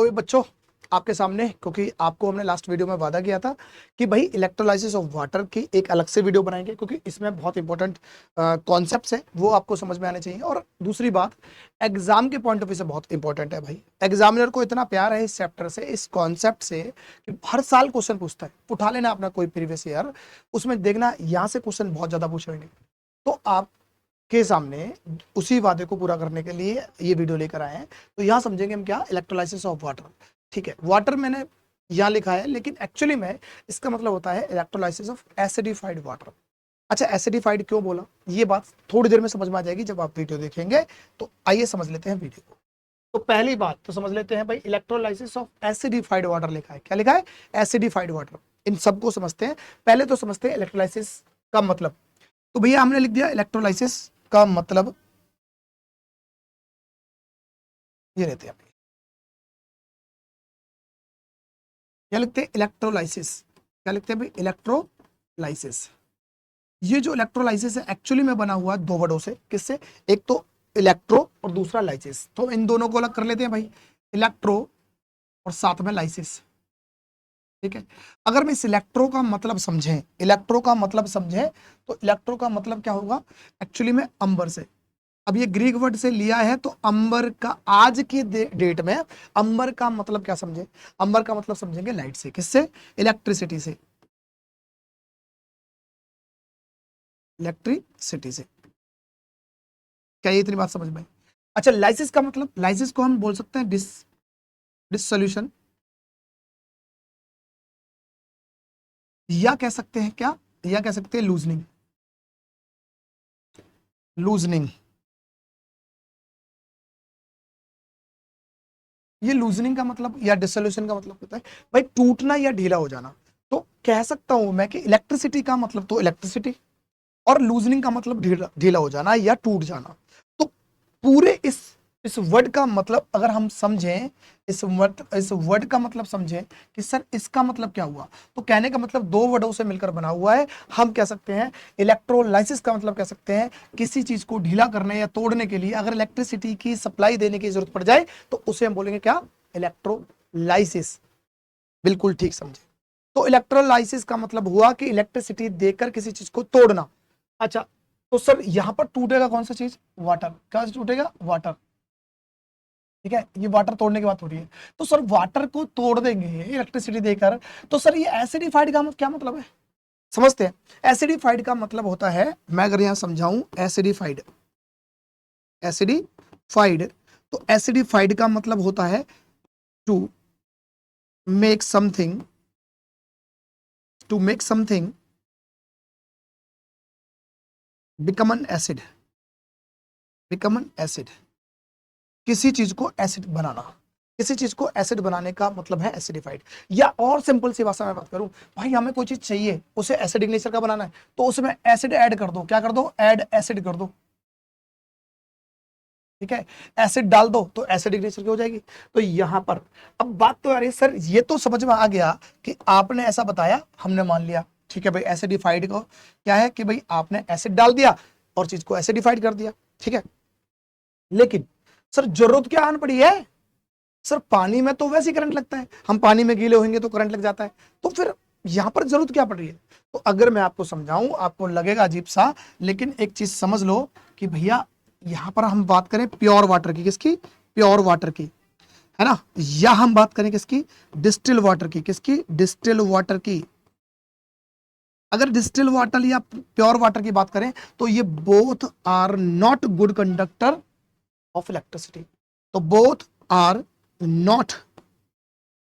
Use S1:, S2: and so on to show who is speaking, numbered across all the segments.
S1: तो बच्चों आपके सामने, क्योंकि आपको हमने लास्ट वीडियो में वादा किया था कि भाई इलेक्ट्रोलाइसिस ऑफ वाटर की एक अलग से वीडियो बनाएंगे, क्योंकि इसमें बहुत इंपॉर्टेंट कॉन्सेप्ट्स हैं वो आपको समझ में आने चाहिए। और दूसरी बात, एग्जाम के पॉइंट ऑफ व्यू से बहुत इंपॉर्टेंट है भाई। एग्जामिनर को इतना प्यार है इस चैप्टर से, इस कॉन्सेप्ट से, कि हर साल क्वेश्चन पूछता है। उठा लेना अपना कोई प्रीवियस ईयर, उसमें देखना यहाँ से क्वेश्चन बहुत ज्यादा पूछेंगे। तो आप के सामने उसी वादे को पूरा करने के लिए ये वीडियो लेकर आए हैं। तो यहाँ समझेंगे हम क्या, इलेक्ट्रोलाइसिस ऑफ वाटर। ठीक है, वाटर मैंने यहाँ लिखा है, लेकिन एक्चुअली में इसका मतलब होता है इलेक्ट्रोलाइसिस ऑफ एसिडिफाइड वाटर। अच्छा, एसिडिफाइड क्यों बोला, ये बात थोड़ी देर में समझ में आ जाएगी जब आप वीडियो देखेंगे। तो आइए समझ लेते हैं वीडियो को। तो पहली बात तो समझ लेते हैं भाई, इलेक्ट्रोलाइसिस ऑफ एसिडिफाइड वाटर लिखा है। क्या लिखा है? Acidified water. इन सबको समझते हैं। पहले तो समझते हैं इलेक्ट्रोलाइसिस का मतलब। तो भैया हमने लिख दिया इलेक्ट्रोलाइसिस का मतलब, ये रहते हैं। क्या लिखते हैं? इलेक्ट्रोलाइसिस। क्या लिखते हैं भाई? इलेक्ट्रोलाइसिस। ये जो इलेक्ट्रोलाइसिस है एक्चुअली में बना हुआ है दो वर्डों से। किससे? एक तो इलेक्ट्रो और दूसरा लाइसिस। तो इन दोनों को अलग कर लेते हैं भाई, इलेक्ट्रो और साथ में लाइसिस। ठीक है, अगर मैं इस इलेक्ट्रो का मतलब समझें, इलेक्ट्रो का मतलब समझें, तो इलेक्ट्रो का मतलब क्या होगा एक्चुअली में? अंबर से। अब ये ग्रीक वर्ड से लिया है, तो अंबर का आज की डेट में अंबर का मतलब क्या समझे? अंबर का मतलब समझेंगे लाइट से। किससे? इलेक्ट्रिसिटी से। इलेक्ट्रिसिटी से। क्या ये इतनी बात समझ में आई? अच्छा, लाइसिस का मतलब, लाइसिस को हम बोल सकते हैं डिसोल्यूशन, या कह सकते हैं क्या, या कह सकते हैं लूजनिंग। लूजनिंग, ये लूजनिंग का मतलब या डिसोल्यूशन का मतलब होता है भाई टूटना या ढीला हो जाना। तो कह सकता हूं मैं कि इलेक्ट्रिसिटी का मतलब तो इलेक्ट्रिसिटी, और लूजनिंग का मतलब ढीला ढीला हो जाना या टूट जाना। तो पूरे इस वर्ड का मतलब अगर हम समझें, इस वर्ड का मतलब समझें कि सर इसका मतलब क्या हुआ, तो कहने का मतलब दो वर्डों से मिलकर बना हुआ है। हम कह सकते हैं इलेक्ट्रोलाइसिस का मतलब कह सकते हैं किसी चीज को ढीला करने या तोड़ने के लिए अगर इलेक्ट्रिसिटी की सप्लाई देने की जरूरत पड़ जाए, तो उसे हम बोलेंगे क्या? इलेक्ट्रोलाइसिस। बिल्कुल ठीक समझे। तो इलेक्ट्रोलाइसिस का मतलब हुआ कि इलेक्ट्रिसिटी देकर किसी चीज को तोड़ना। अच्छा, तो सर यहां पर टूटेगा कौन सा चीज? वाटर। क्या टूटेगा? वाटर। ठीक है, ये वाटर तोड़ने की बात हो रही है। तो सर वाटर को तोड़ देंगे इलेक्ट्रिसिटी देकर, तो सर ये एसिडिफाइड का क्या मतलब है? समझते हैं। एसिडिफाइड का मतलब होता है, मैं अगर यहां समझाऊं, एसिडिफाइड, एसिडिफाइड, तो एसिडिफाइड का मतलब होता है to make something, to make something become an acid, become an acid. किसी चीज को एसिड बनाना, किसी चीज को एसिड बनाने का मतलब है एसिडिफाइड। या और सिंपल सी भाषा में बात करूं, भाई हमें कोई चीज चाहिए, उसे एसिडिक नेचर का बनाना है, तो उसमें एसिड ऐड कर दो। क्या कर दो? ऐड एसिड कर दो। ठीक है, एसिड डाल दो तो एसिडिक नेचर की हो जाएगी। तो यहां पर अब बात तो आ रही है, सर ये तो समझ में आ गया कि आपने ऐसा बताया, हमने मान लिया। ठीक है भाई, एसिडिफाइड को क्या है कि भाई आपने एसिड डाल दिया और चीज को एसिडिफाइड कर दिया। ठीक है, लेकिन सर जरूरत क्या आन पड़ी है? सर पानी में तो वैसे ही करंट लगता है, हम पानी में गीले होंगे तो करंट लग जाता है, तो फिर यहां पर जरूरत क्या पड़ रही है? तो अगर मैं आपको समझाऊं, आपको लगेगा अजीब सा, लेकिन एक चीज समझ लो कि भैया यहां पर हम बात करें प्योर वाटर की। किसकी? प्योर वाटर की, है ना। या हम बात करें किसकी? डिस्टिल वाटर की। किसकी? डिस्टिल वाटर की। अगर डिस्टिल वाटर या प्योर वाटर की बात करें, तो ये both are not good conductor of electricity. तो both are not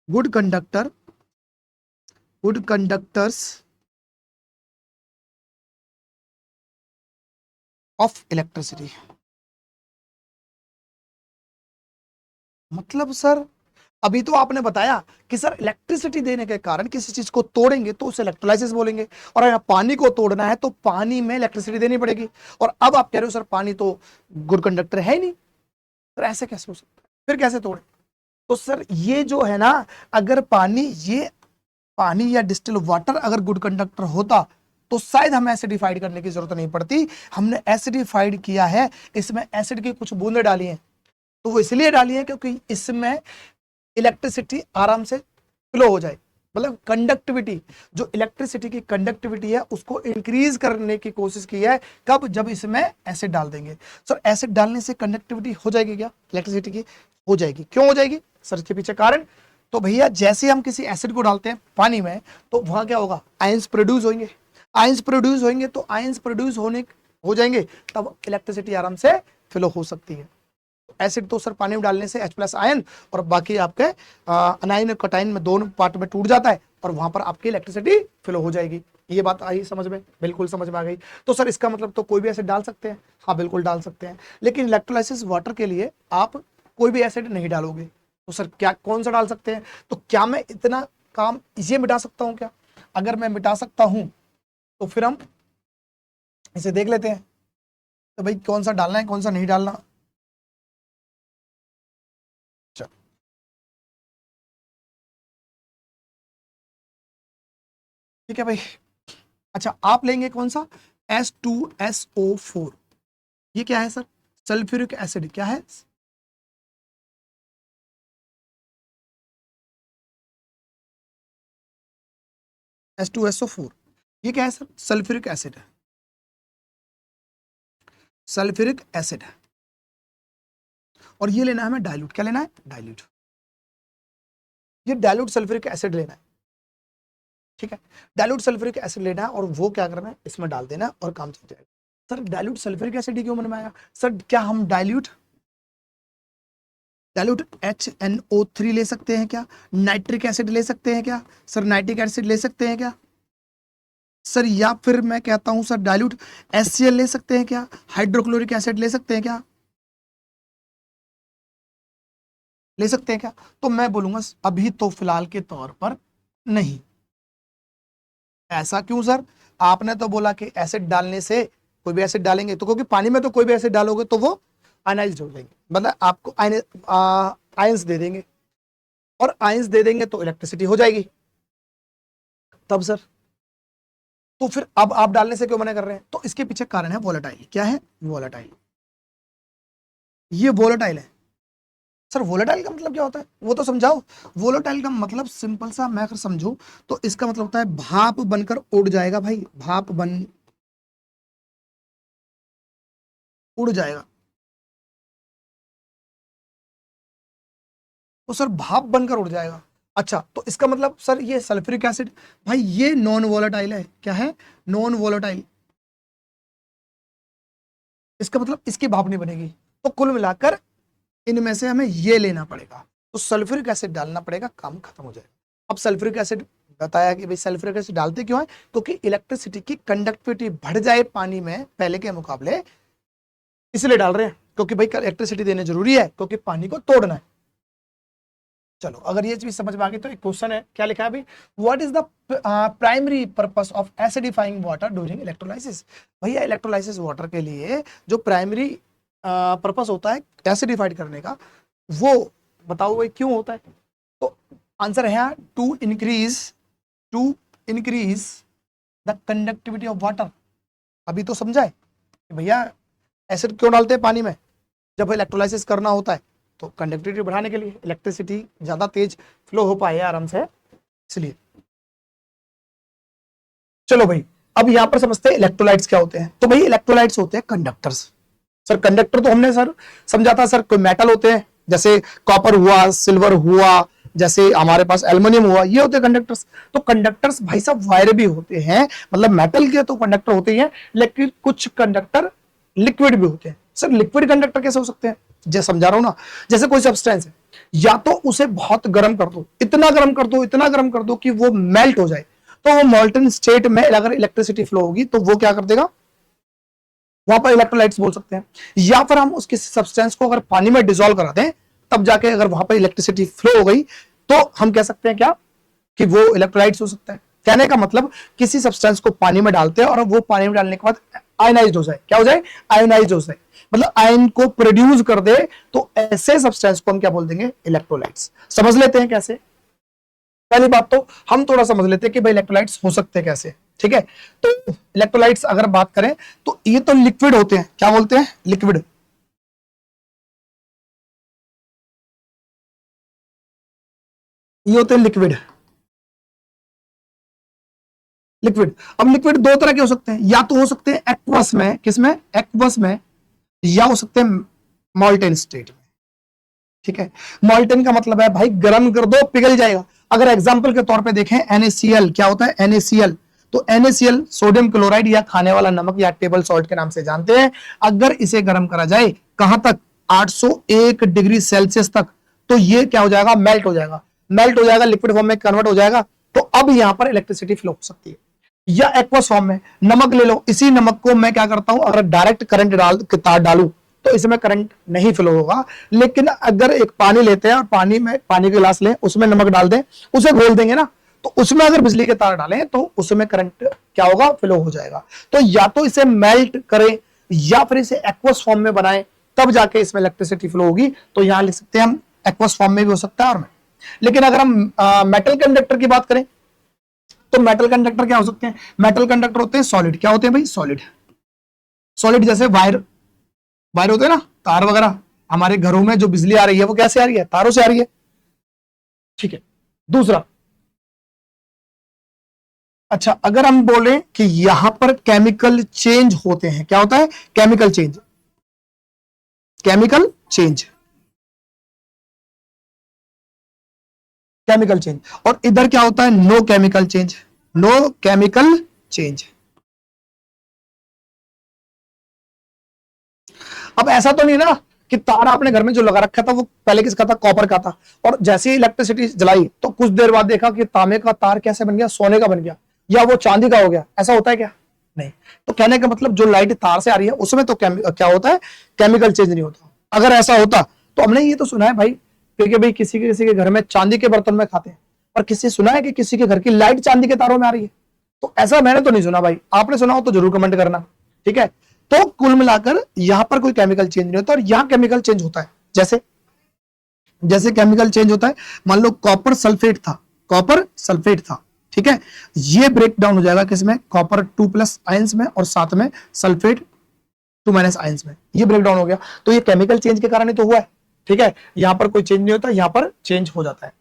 S1: good conductor, good conductors of electricity. मतलब सर अभी तो आपने बताया कि सर इलेक्ट्रिसिटी देने के कारण किसी चीज को तोड़ेंगे तो उसे इलेक्ट्रोलाइसिस बोलेंगे, और अगर पानी को तोड़ना है तो पानी में इलेक्ट्रिसिटी देनी पड़ेगी। और अब आप कह रहे हो सर पानी तो गुड कंडक्टर है ही नहीं, तो ऐसे कैसे हो सकता है? फिर कैसे तोड़े? तो सर ये जो है ना, अगर पानी, ये पानी या डिस्टिल वाटर अगर गुड कंडक्टर होता तो शायद हमें एसिडिफाइड करने की जरूरत नहीं पड़ती। हमने एसिडिफाइड किया है, इसमें एसिड की कुछ बूंदे डाली हैं। तो वो इसलिए डाली है क्योंकि इसमें इलेक्ट्रिसिटी आराम से फ्लो हो जाए, मतलब कंडक्टिविटी, जो इलेक्ट्रिसिटी की कंडक्टिविटी है उसको इंक्रीज करने की कोशिश की है। कब? जब इसमें एसिड डाल देंगे। सर एसिड डालने से कंडक्टिविटी हो जाएगी क्या इलेक्ट्रिसिटी की? हो जाएगी। क्यों हो जाएगी सर? इसके पीछे कारण, तो भैया जैसे हम किसी एसिड को डालते हैं पानी में, तो वहां क्या होगा? आयंस प्रोड्यूस होंगे। आयंस प्रोड्यूस होंगे तो आयंस प्रोड्यूस होने हो जाएंगे, तब इलेक्ट्रिसिटी आराम से फ्लो हो सकती है। एसिड तो सर पानी में डालने से H+ आयन और बाकी आपके अनाइन और कटाइन में दोनों पार्ट में टूट जाता है और वहां पर आपकी इलेक्ट्रिसिटी फ्लो हो जाएगी। ये बात आई समझ में? बिल्कुल समझ में आ गई। तो सर इसका मतलब तो कोई भी एसिड डाल सकते हैं? हाँ बिल्कुल डाल सकते हैं, लेकिन इलेक्ट्रोलाइसिस वाटर के लिए आप कोई भी एसिड नहीं डालोगे। तो सर क्या कौन सा डाल सकते हैं? तो क्या मैं इतना काम ये मिटा सकता हूँ क्या? अगर मैं मिटा सकता हूं तो फिर हम इसे देख लेते हैं, तो भाई कौन सा डालना है कौन सा नहीं डालना। ठीक है भाई। अच्छा आप लेंगे कौन सा? H2SO4। ये क्या है सर? Sulphuric acid. क्या है? H2SO4। ये क्या है सर? सल्फ्यूरिक एसिड है। सल्फ्यूरिक एसिड है और ये लेना है हमें डाइल्यूट। क्या लेना है? डाइल्यूट। ये डाइल्यूट सल्फ्यूरिक एसिड लेना है। ठीक है, डाइल्यूट सल्फ्यूरिक एसिड लेना है और वो क्या करना है? इसमें डाल देना है और काम चल जाएगा। सर डाइल्यूट सल्फ्यूरिक एसिड क्यों बनवाया सर? क्या हम डाइल्यूट डाइल्यूट HNO3 ले सकते हैं क्या? नाइट्रिक एसिड ले सकते हैं क्या? सर नाइट्रिक एसिड ले सकते हैं क्या सर? या फिर मैं कहता हूं सर डाइल्यूट HCl ले सकते हैं क्या? हाइड्रोक्लोरिक एसिड ले सकते हैं क्या? ले सकते हैं क्या? तो मैं बोलूंगा अभी तो फिलहाल के तौर पर नहीं। ऐसा क्यों सर? आपने तो बोला कि एसिड डालने से, कोई भी एसिड डालेंगे तो, क्योंकि पानी में तो कोई भी एसिड डालोगे तो वो आयनाइज्ड हो जाएंगे, मतलब आपको आयंस दे देंगे, और आयंस दे देंगे तो इलेक्ट्रिसिटी हो जाएगी। तब सर तो फिर अब आप डालने से क्यों मना कर रहे हैं? तो इसके पीछे कारण है वोलेटाइल। क्या है? वोलेटाइल। ये वोलेटाइल है। सर वोलेटाइल का मतलब क्या होता है वो तो समझाओ। वोलेटाइल का मतलब सिंपल सा मैं अगर समझूं तो इसका मतलब होता है भाप बनकर उड़ जाएगा भाई, भाप बन उड़ जाएगा। तो सर भाप बनकर उड़ जाएगा। अच्छा तो इसका मतलब सर ये सल्फ्यूरिक एसिड, भाई ये नॉन वोलेटाइल है। क्या है? Non volatile. इसका मतलब इसकी भाप नहीं बनेगी। तो कुल मिलाकर इनमें से हमें ये लेना पड़ेगा, तो सल्फ्यूरिक एसिड डालना पड़ेगा, काम खत्म हो जाएगा। अब सल्फ्यूरिक एसिड बताया कि भाई सल्फ्यूरिक एसिड डालते क्यों है? क्योंकि इलेक्ट्रिसिटी की कंडक्टिविटी बढ़ जाए पानी में पहले के मुकाबले, इसलिए डाल रहे हैं। क्योंकि भाई इलेक्ट्रिसिटी देने जरूरी है, क्योंकि पानी को तोड़ना है। चलो अगर ये चीज समझ में आ गई तो एक क्वेश्चन है, क्या लिखा है अभी? What is the primary purpose of acidifying water during electrolysis? भैया इलेक्ट्रोलाइसिस वाटर के लिए जो प्राइमरी पर्पस होता है एसिडिफाइड करने का, वो बताओ भाई क्यों होता है? तो आंसर है to increase the conductivity of water. अभी तो समझा है कि भैया एसिड क्यों डालते हैं पानी में? जब इलेक्ट्रोलाइसिस करना होता है तो कंडक्टिविटी बढ़ाने के लिए, इलेक्ट्रिसिटी ज्यादा तेज फ्लो हो पाए आराम से, इसलिए। चलो भाई अब यहां पर समझते हैं इलेक्ट्रोलाइट्स क्या होते हैं। तो भाई इलेक्ट्रोलाइट्स होते हैं कंडक्टर्स। सर कंडक्टर तो हमने सर समझा था सर, कोई मेटल होते हैं जैसे कॉपर हुआ, सिल्वर हुआ, जैसे हमारे पास एल्युमिनियम हुआ, ये होते हैं कंडक्टर्स। तो कंडक्टर्स भाई साहब वायर भी होते हैं, मतलब मेटल के तो कंडक्टर होते ही हैं, लेकिन कुछ कंडक्टर लिक्विड भी होते हैं। सर लिक्विड कंडक्टर कैसे हो सकते हैं? जैसे समझा रहा हूं ना, जैसे कोई सब्सटेंस है, या तो उसे बहुत गर्म कर दो, इतना गर्म कर दो, इतना गर्म कर दो कि वो मेल्ट हो जाए, तो वो मोल्टन स्टेट में अगर इलेक्ट्रिसिटी फ्लो होगी तो वो क्या कर देगा? वहां पर इलेक्ट्रोलाइट्स बोल सकते हैं। या फिर हम उसके सब्सटेंस को अगर पानी में डिसॉल्व करा दें, तब जाके अगर वहां पर इलेक्ट्रिसिटी फ्लो हो गई, तो हम कह सकते हैं क्या कि वो इलेक्ट्रोलाइट्स हो सकता है। कहने का मतलब किसी सब्सटेंस को पानी में डालते हैं और वो पानी में डालने के बाद आयनाइज्ड हो जाए। क्या हो जाए? आयनाइज्ड हो जाए, मतलब आयन को प्रोड्यूस कर दे, तो ऐसे सब्सटेंस को हम क्या बोल देंगे? इलेक्ट्रोलाइट्स। समझ लेते हैं कैसे। पहली बात तो हम थोड़ा समझ लेते हैं कि भाई इलेक्ट्रोलाइट्स हो सकते हैं कैसे। ठीक है, तो इलेक्ट्रोलाइट्स अगर बात करें तो ये तो लिक्विड होते हैं। क्या बोलते हैं? लिक्विड। ये होते हैं लिक्विड। लिक्विड, अब लिक्विड दो तरह के हो सकते हैं, या तो हो सकते हैं एक्वस में, किसमें, एक्वस में, या हो सकते हैं मॉल्टेन स्टेट में। ठीक है, मॉल्टेन का मतलब है भाई गर्म कर दो पिघल जाएगा। अगर एग्जांपल के तौर पे देखें NaCl, क्या होता है NaCl, तो NaCl सोडियम क्लोराइड या खाने वाला नमक या टेबल सॉल्ट के नाम से जानते हैं। अगर इसे गर्म करा जाए कहां तक, 801 डिग्री सेल्सियस तक, तो ये क्या हो जाएगा, मेल्ट हो जाएगा। मेल्ट हो जाएगा, लिक्विड फॉर्म में कन्वर्ट हो जाएगा। तो अब यहां पर इलेक्ट्रिसिटी फ्लो हो सकती है। या एक्वस फॉर्म में, नमक ले लो, इसी नमक को मैं क्या करता हूं, अगर डायरेक्ट करंट तार डालू तो इसमें करंट नहीं फ्लो होगा। लेकिन अगर एक पानी लेते हैं और पानी में, पानी का गिलास लें, उसमें नमक डाल दें, उसे घोल देंगे ना, तो उसमें अगर बिजली के तार डालें तो उसमें करंट क्या होगा, फ्लो हो जाएगा। तो या तो इसे मेल्ट करें या फिर इसे एक्वस फॉर्म में बनाएं, तब जाके इसमें इलेक्ट्रिसिटी फ्लो होगी। तो यहां लिख सकते हैं हम एक्वस फॉर्म में भी हो सकता है और में। लेकिन अगर हम मेटल कंडक्टर की बात करें तो मेटल कंडक्टर क्या हो सकते हैं, मेटल कंडक्टर होते हैं सॉलिड। क्या होते हैं भाई, सॉलिड। सॉलिड जैसे वायर, वायर होते हैं ना, तार वगैरह। हमारे घरों में जो बिजली आ रही है वो कैसे आ रही है, तारों से आ रही है। ठीक है, दूसरा, अच्छा अगर हम बोले कि यहां पर केमिकल चेंज होते हैं, क्या होता है, chemical change, chemical change, chemical change. और इधर क्या होता है, no chemical change, no chemical change. अब ऐसा तो नहीं ना कि तार आपने घर में जो लगा रखा था वो पहले किसका था, कॉपर का था, और जैसे ही इलेक्ट्रिसिटी जलाई तो कुछ देर बाद देखा कि तांबे का तार कैसे बन गया, सोने का बन गया, या वो चांदी का हो गया। ऐसा होता है क्या, नहीं। तो कहने का मतलब जो लाइट तार से आ रही है उसमें तो क्या होता है, केमिकल चेंज नहीं होता। अगर ऐसा होता तो हमने ये तो सुना है भाई, क्योंकि भाई किसी के घर में चांदी के बर्तन में खाते हैं, पर किसी सुना है कि किसी के घर की लाइट चांदी के तारों में आ रही है। तो ऐसा मैंने तो नहीं सुना भाई, आपने सुना हो तो जरूर कमेंट करना। ठीक है, तो कुल मिलाकर यहां पर कोई केमिकल चेंज नहीं होता, और यहां केमिकल चेंज होता है। जैसे जैसे केमिकल चेंज होता है, मान लो कॉपर सल्फेट था, कॉपर सल्फेट था, ठीक है, ये ब्रेक डाउन हो जाएगा किसमें, कॉपर 2+ आयंस में, और साथ में सल्फेट 2- आयंस में, ये ब्रेक डाउन हो गया। तो ये केमिकल चेंज के कारण ही तो हुआ है। ठीक है, यहां पर कोई चेंज नहीं होता, यहां पर चेंज हो जाता है।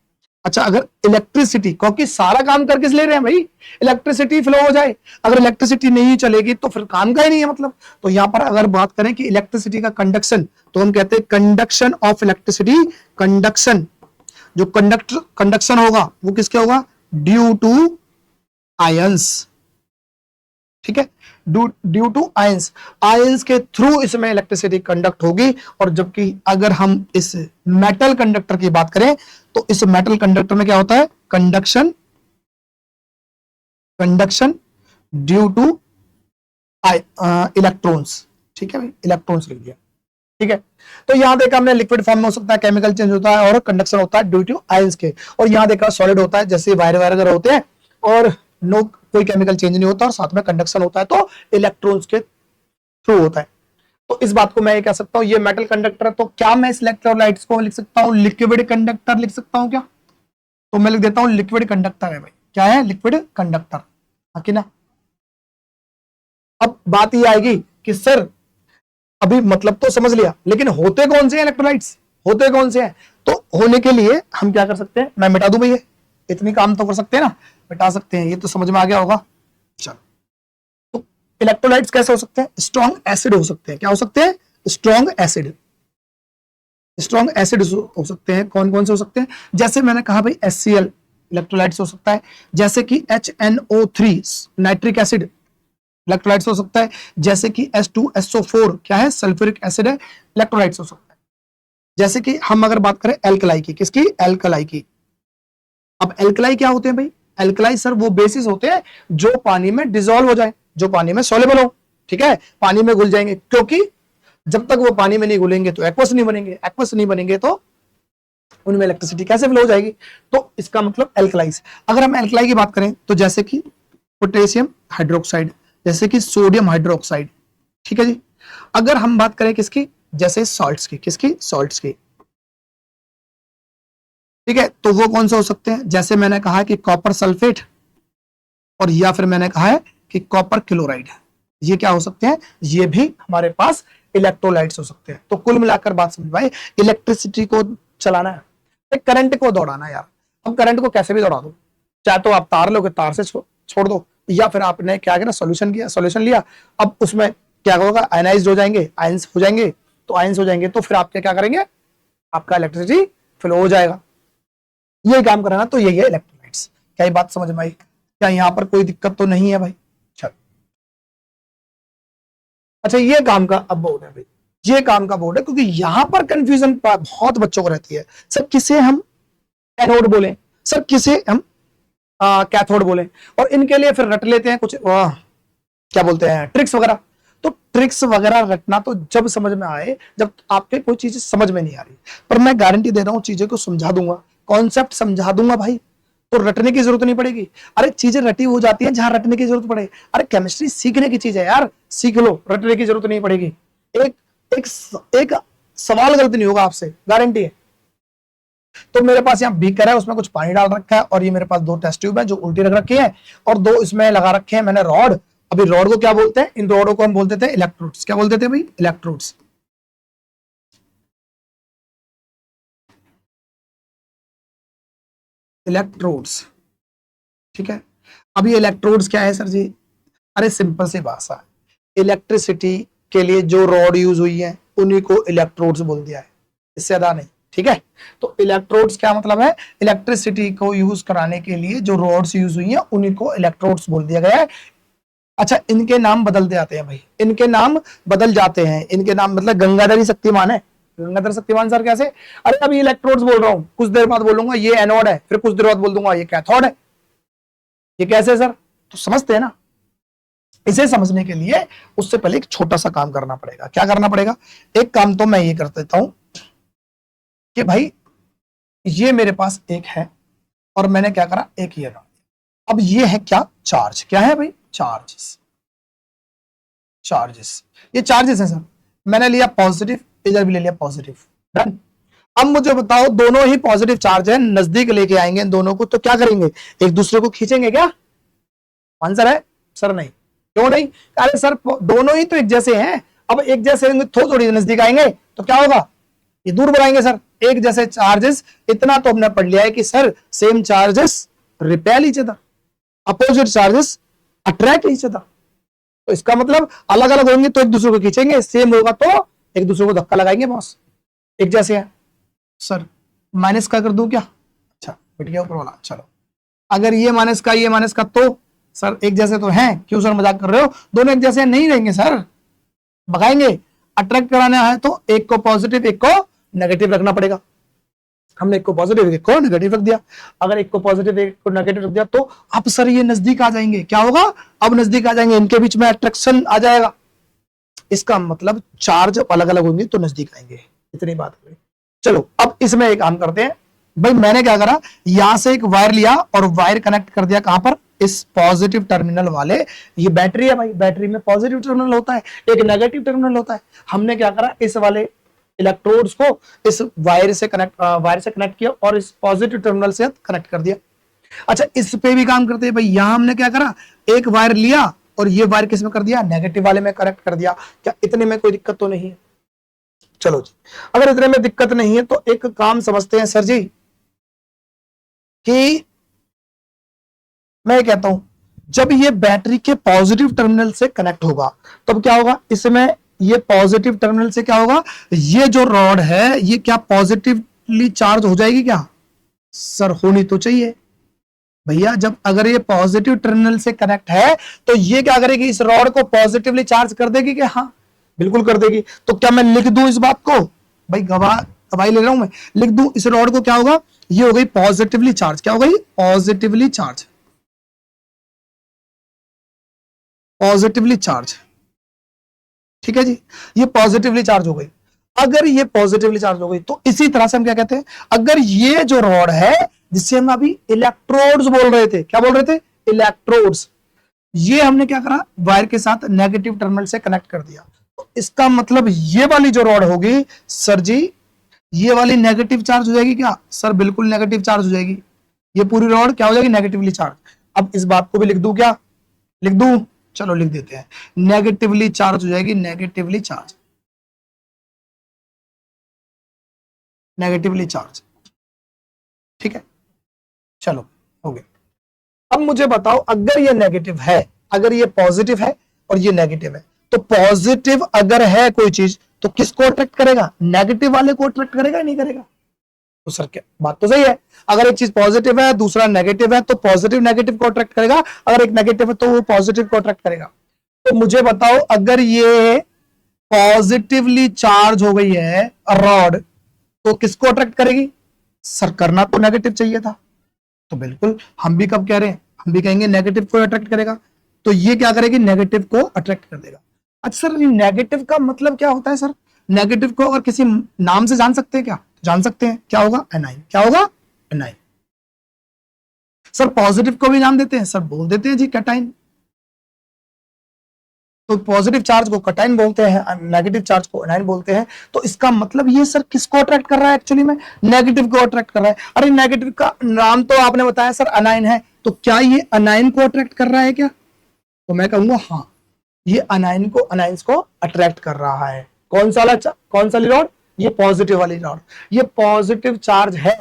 S1: अच्छा, अगर इलेक्ट्रिसिटी, क्योंकि सारा काम करके ले रहे हैं भाई, इलेक्ट्रिसिटी फ्लो हो जाए, अगर इलेक्ट्रिसिटी नहीं चलेगी तो फिर काम का ही नहीं है मतलब। तो यहां पर अगर बात करें कि इलेक्ट्रिसिटी का कंडक्शन, तो हम कहते हैं कंडक्शन ऑफ इलेक्ट्रिसिटी। कंडक्शन, जो कंडक्शन होगा वो किसके होगा, ड्यू टू आयंस। ठीक है, ड्यू टू आयंस, आयंस के थ्रू इसमें इलेक्ट्रिसिटी कंडक्ट होगी। और जबकि अगर हम इस मेटल कंडक्टर की बात करें तो इस मेटल कंडक्टर में क्या होता है, conduction, conduction due two electrons. ठीक है भाई, इलेक्ट्रॉन्स लिख दिया। ठीक है, तो यहां देखा हमने लिक्विड फॉर्म में हो सकता है, केमिकल चेंज होता है, और कंडक्शन होता है ड्यू टू आयंस के। और यहां देखा सॉलिड होता है, जैसे वायर वगैरह होते हैं, और नो कोई केमिकल चेंज नहीं होता, और साथ में कंडक्शन होता है तो इलेक्ट्रॉन्स के थ्रू होता है। तो इस बात को मैं ये कह सकता हूं, ये मेटल कंडक्टर है। तो क्या मैं इस इलेक्ट्रोलाइट्स को लिख सकता हूं, लिक्विड कंडक्टर लिख सकता हूं क्या, तो मैं लिख देता हूं लिक्विड कंडक्टर है भाई। क्या है, लिक्विड कंडक्टर, है ना। अब बात ये आएगी कि सर अभी मतलब तो समझ लिया, लेकिन होते कौन से हैं इलेक्ट्रोलाइट्स, होते कौन से हैं। तो होने के लिए हम क्या कर सकते हैं, मैं मिटा दूं भैया, इतनी काम तो कर सकते हैं ना, मिटा सकते हैं, ये तो समझ में आ गया होगा। चलो, तो इलेक्ट्रोलाइट्स कैसे हो सकते हैं, स्ट्रॉन्ग एसिड हो सकते हैं। क्या हो सकते हैं, स्ट्रॉन्ग एसिड। स्ट्रॉन्ग एसिड हो सकते हैं, कौन कौन से हो सकते हैं, जैसे मैंने कहा भाई HCl इलेक्ट्रोलाइट्स हो सकता है, जैसे कि HNO3 नाइट्रिक एसिड इलेक्ट्रोलाइट्स हो सकता है, जैसे कि H2SO4 क्या है, सल्फ्यूरिक एसिड है, इलेक्ट्रोलाइट्स हो सकता है। जैसे कि हम अगर बात करें एल्कलाई की, किसकी, एल्कलाई की। अब एल्कलाई क्या होते हैं भाई, एल्कलाई सर वो बेसिस होते हैं जो पानी में डिसॉल्व हो जाए, जो पानी में सोलेबल हो। ठीक है, पानी में घुल जाएंगे, क्योंकि जब तक वो पानी में नहीं घुलेंगे तो एक्वस नहीं बनेंगे, एक्वस नहीं बनेंगे तो उनमें इलेक्ट्रिसिटी कैसे फ्लो हो जाएगी। तो इसका मतलब एल्कलाइज। अगर हम एल्कलाई की बात करें तो जैसे कि पोटेशियम हाइड्रोक्साइड, जैसे कि सोडियम हाइड्रोक्साइड। ठीक है जी, अगर हम बात करें किसकी, जैसे सॉल्ट्स की, किसकी, सॉल्ट्स की। ठीक है, तो वो कौन से हो सकते हैं, जैसे मैंने कहा कि कॉपर सल्फेट, और या फिर मैंने कहा है कि कॉपर क्लोराइड। ये क्या हो सकते हैं, ये भी हमारे पास इलेक्ट्रोलाइट्स हो सकते हैं। तो कुल मिलाकर बात समझ भाई, इलेक्ट्रिसिटी को चलाना है, करंट को दौड़ाना है यार। अब करंट को कैसे भी दौड़ा दो, चाहे तो आप तार लोगे, तार से छोड़ दो, या फिर आपने क्या किया ना, सोल्यूशन लिया, अब उसमें क्या होगा, आयनाइज हो जाएंगे, आयंस हो जाएंगे, तो आयंस हो जाएंगे तो फिर आप क्या करेंगे, आपका इलेक्ट्रिसिटी फ्लो हो जाएगा। ये काम कराना, तो यही है इलेक्ट्रोलाइट्स। क्या ये बात समझ में आई? क्या यहाँ पर कोई दिक्कत तो नहीं है भाई? चलो, अच्छा ये काम का अब बोर्ड है भाई, ये काम का बोर्ड है, क्योंकि यहां पर कंफ्यूजन बहुत बच्चों को रहती है, सर किसे हम एनोड बोले, सर किसे हम कैथोड बोले, और इनके लिए फिर रट लेते हैं कुछ क्या बोलते हैं, ट्रिक्स वगैरह। तो ट्रिक्स वगैरह रटना तो जब समझ में आए, जब आपके कोई चीज समझ में नहीं आ रही, पर मैं गारंटी दे रहा हूं चीजें को समझा दूंगा, कॉन्सेप्ट समझा दूंगा भाई, तो रटने की जरूरत नहीं पड़ेगी। अरे चीजें रटी हो जाती हैं जहां रटने की जरूरत पड़े। अरे केमिस्ट्री सीखने की चीज है यार, सीख लो, रटने की जरूरत नहीं पड़ेगी। एक एक एक सवाल गलत नहीं होगा आपसे, गारंटी है। तो मेरे पास यहाँ बीकर है, उसमें कुछ पानी डाल रखा है, और ये मेरे पास 2 टेस्ट ट्यूब है जो उल्टी रख रखी है, और 2 इसमें लगा रखे हैं मैंने रॉड। अभी रॉड को क्या बोलते हैं, इन रॉडों को हम बोलते थे इलेक्ट्रोड्स। क्या बोलते थे भाई? इलेक्ट्रोड्स। इलेक्ट्रोड्स, ठीक है। अब ये इलेक्ट्रोड्स क्या है सर जी? अरे सिंपल सी भाषा है, इलेक्ट्रिसिटी के लिए जो रॉड यूज हुई है उन्हीं को इलेक्ट्रोड्स बोल दिया है, इससे ज्यादा नहीं, ठीक है। तो इलेक्ट्रोड्स क्या मतलब है, इलेक्ट्रिसिटी को यूज कराने के लिए जो रॉड्स यूज हुई हैं उन्हीं को इलेक्ट्रोड्स बोल दिया गया है। अच्छा, इनके नाम बदल जाते हैं भाई, इनके नाम बदल जाते हैं, इनके नाम मतलब गंगाधर ही शक्तिमान है। गंगाधर शक्तिमान सर कैसे? अरे अभी इलेक्ट्रोड्स बोल रहा हूं, कुछ देर बाद बोलूंगा ये एनोड है, फिर कुछ देर बाद बोल दूंगा ये कैथोड है। ये कैसे सर? तो समझते हैं ना। इसे समझने के लिए उससे पहले एक छोटा सा काम करना पड़ेगा। क्या करना पड़ेगा? एक काम तो मैं ये कर देता हूं कि भाई ये मेरे पास एक है, और मैंने क्या करा, एक ये रहा। अब ये है क्या? चार्ज। क्या है भाई? चार्जेस। चार्जेस, ये चार्जेस है सर। मैंने लिया पॉजिटिव, इधर भी ले लिया पॉजिटिव, डन। अब मुझे बताओ, दोनों ही पॉजिटिव चार्ज है, नजदीक लेके आएंगे इन दोनों को, तो क्या करेंगे, एक दूसरे को खींचेंगे क्या? आंसर है सर नहीं। क्यों नहीं? अरे सर दोनों ही तो एक जैसे हैं, अब एक जैसे थोड़ी नजदीक आएंगे तो क्या होगा, ये दूर बढ़ाएंगे सर। एक जैसे चार्जेस, इतना तो हमने पढ़ लिया है कि sir same charges repel each other, opposite charges attract each other. तो इसका मतलब अलग अलग होंगे तो एक दूसरे को खींचेंगे, सेम होगा तो एक दूसरे को धक्का लगाएंगे बॉस। एक जैसे है सर, माइनस का कर दूं क्या? अच्छा मिट गया ऊपर वाला, चलो। अगर ये माइनस का ये माइनस का, तो सर एक जैसे तो हैं, क्यों सर मजाक कर रहे हो, दोनों एक जैसे नहीं रहेंगे सर, भगाएंगे। अट्रैक्ट कराना है तो एक को पॉजिटिव एक को नेगेटिव रखना पड़ेगा। हमने एक को पॉजिटिव एक को नेगेटिव रख दिया। अगर एक को पॉजिटिव एक को नेगेटिव रख दिया तो अब सर ये नजदीक आ जाएंगे, क्या होगा, अब नजदीक आ जाएंगे, इनके बीच में अट्रैक्शन आ जाएगा। इसका मतलब चार्ज अलग अलग होंगे तो नजदीक आएंगे, इतनी बात है। चलो अब इसमें एक काम करते हैं भाई, मैंने क्या करा, यहां से एक वायर लिया और वायर कनेक्ट कर दिया कहां पर, इस पॉजिटिव टर्मिनल वाले, ये बैटरी है भाई, बैटरी में पॉजिटिव टर्मिनल होता है, एक नेगेटिव टर्मिनल होता है। हमने क्या करा, इस वाले इलेक्ट्रोड्स को इस वायर से कनेक्ट किया और इस पॉजिटिव टर्मिनल से कनेक्ट कर दिया। अच्छा इस पे भी काम करते हैं भाई, यहां हमने क्या करा, एक वायर लिया और ये वायर किस में कर दिया, नेगेटिव वाले में कनेक्ट कर दिया। क्या इतने में कोई दिक्कत तो नहीं है? चलो जी, अगर इतने में दिक्कत नहीं है तो एक काम समझते हैं सर जी, कि मैं कहता हूं जब ये बैटरी के पॉजिटिव टर्मिनल से कनेक्ट होगा तब क्या होगा, इसमें ये पॉजिटिव टर्मिनल से क्या होगा, ये जो रॉड है ये क्या पॉजिटिवली चार्ज हो जाएगी क्या? सर होनी तो चाहिए भैया, जब अगर ये पॉजिटिव टर्मिनल से कनेक्ट है तो ये क्या करेगी, इस रॉड को पॉजिटिवली चार्ज कर देगी क्या? हाँ बिल्कुल कर देगी। तो क्या मैं लिख दूं इस बात को भाई, गवाही ले रहा हूं मैं, लिख दूं इस रॉड को, क्या होगा, ये हो गई पॉजिटिवली चार्ज। क्या हो गई? पॉजिटिवली चार्ज, पॉजिटिवली चार्ज, ठीक है जी, ये पॉजिटिवली चार्ज हो गई। अगर ये पॉजिटिवली चार्ज हो गई तो इसी तरह से हम क्या कहते हैं, अगर ये जो रॉड है जिससे हम अभी इलेक्ट्रोड्स बोल रहे थे, क्या बोल रहे थे, इलेक्ट्रोड्स, ये हमने क्या करा, वायर के साथ नेगेटिव टर्मिनल से कनेक्ट कर दिया। तो इसका मतलब ये वाली जो रॉड होगी सर जी, ये वाली नेगेटिव चार्ज हो जाएगी क्या? सर बिल्कुल नेगेटिव चार्ज हो जाएगी, ये पूरी रॉड क्या हो जाएगी, नेगेटिवली चार्ज। अब इस बात को भी लिख दूं क्या? लिख दूं, चलो लिख देते हैं, नेगेटिवली चार्ज हो जाएगी, नेगेटिवली चार्ज, नेगेटिवली चार्ज, ठीक है। चलो हो गया। अब मुझे बताओ, अगर ये नेगेटिव है, अगर ये पॉजिटिव है और ये नेगेटिव है, तो पॉजिटिव अगर है कोई चीज तो किसको अट्रैक्ट करेगा? नेगेटिव वाले को अट्रैक्ट करेगा नहीं करेगा? तो सर क्या बात तो सही है, अगर एक चीज पॉजिटिव है दूसरा नेगेटिव है तो पॉजिटिव नेगेटिव को अट्रैक्ट करेगा, अगर एक नेगेटिव है तो वो पॉजिटिव को अट्रैक्ट करेगा। तो मुझे बताओ, अगर ये पॉजिटिवली चार्ज हो गई है रॉड तो किसको अट्रैक्ट करेगी? सर करना तो नेगेटिव चाहिए था, तो बिल्कुल हम भी कब कह रहे हैं, हम भी कहेंगे नेगेटिव को अट्रैक्ट करेगा। तो ये क्या करेगी? नेगेटिव को अट्रैक्ट कर देगा। अच्छा सर, नेगेटिव का मतलब क्या होता है सर? नेगेटिव को अगर किसी नाम से जान सकते हैं क्या? जान सकते हैं, क्या होगा? एनाइन। क्या होगा? एनाइन। सर पॉजिटिव को भी नाम देते हैं, सर बोल देते हैं जी कैटाइन। तो पॉजिटिव चार्ज को कैटाइन बोलते हैं, नेगेटिव चार्ज को एनाइन बोलते हैं। तो इसका मतलब ये सर किसको अट्रैक्ट कर रहा है? एक्चुअली में नेगेटिव को अट्रैक्ट कर रहा है। अरे नेगेटिव का नाम तो आपने बताया सर अनाइन है, तो क्या ये अनाइन को अट्रैक्ट कर रहा है क्या? तो मैं कहूंगा हाँ, ये अनाइंस को अट्रैक्ट कर रहा है। कौन सा रॉड? ये पॉजिटिव वाली रॉड। ये पॉजिटिव चार्ज है,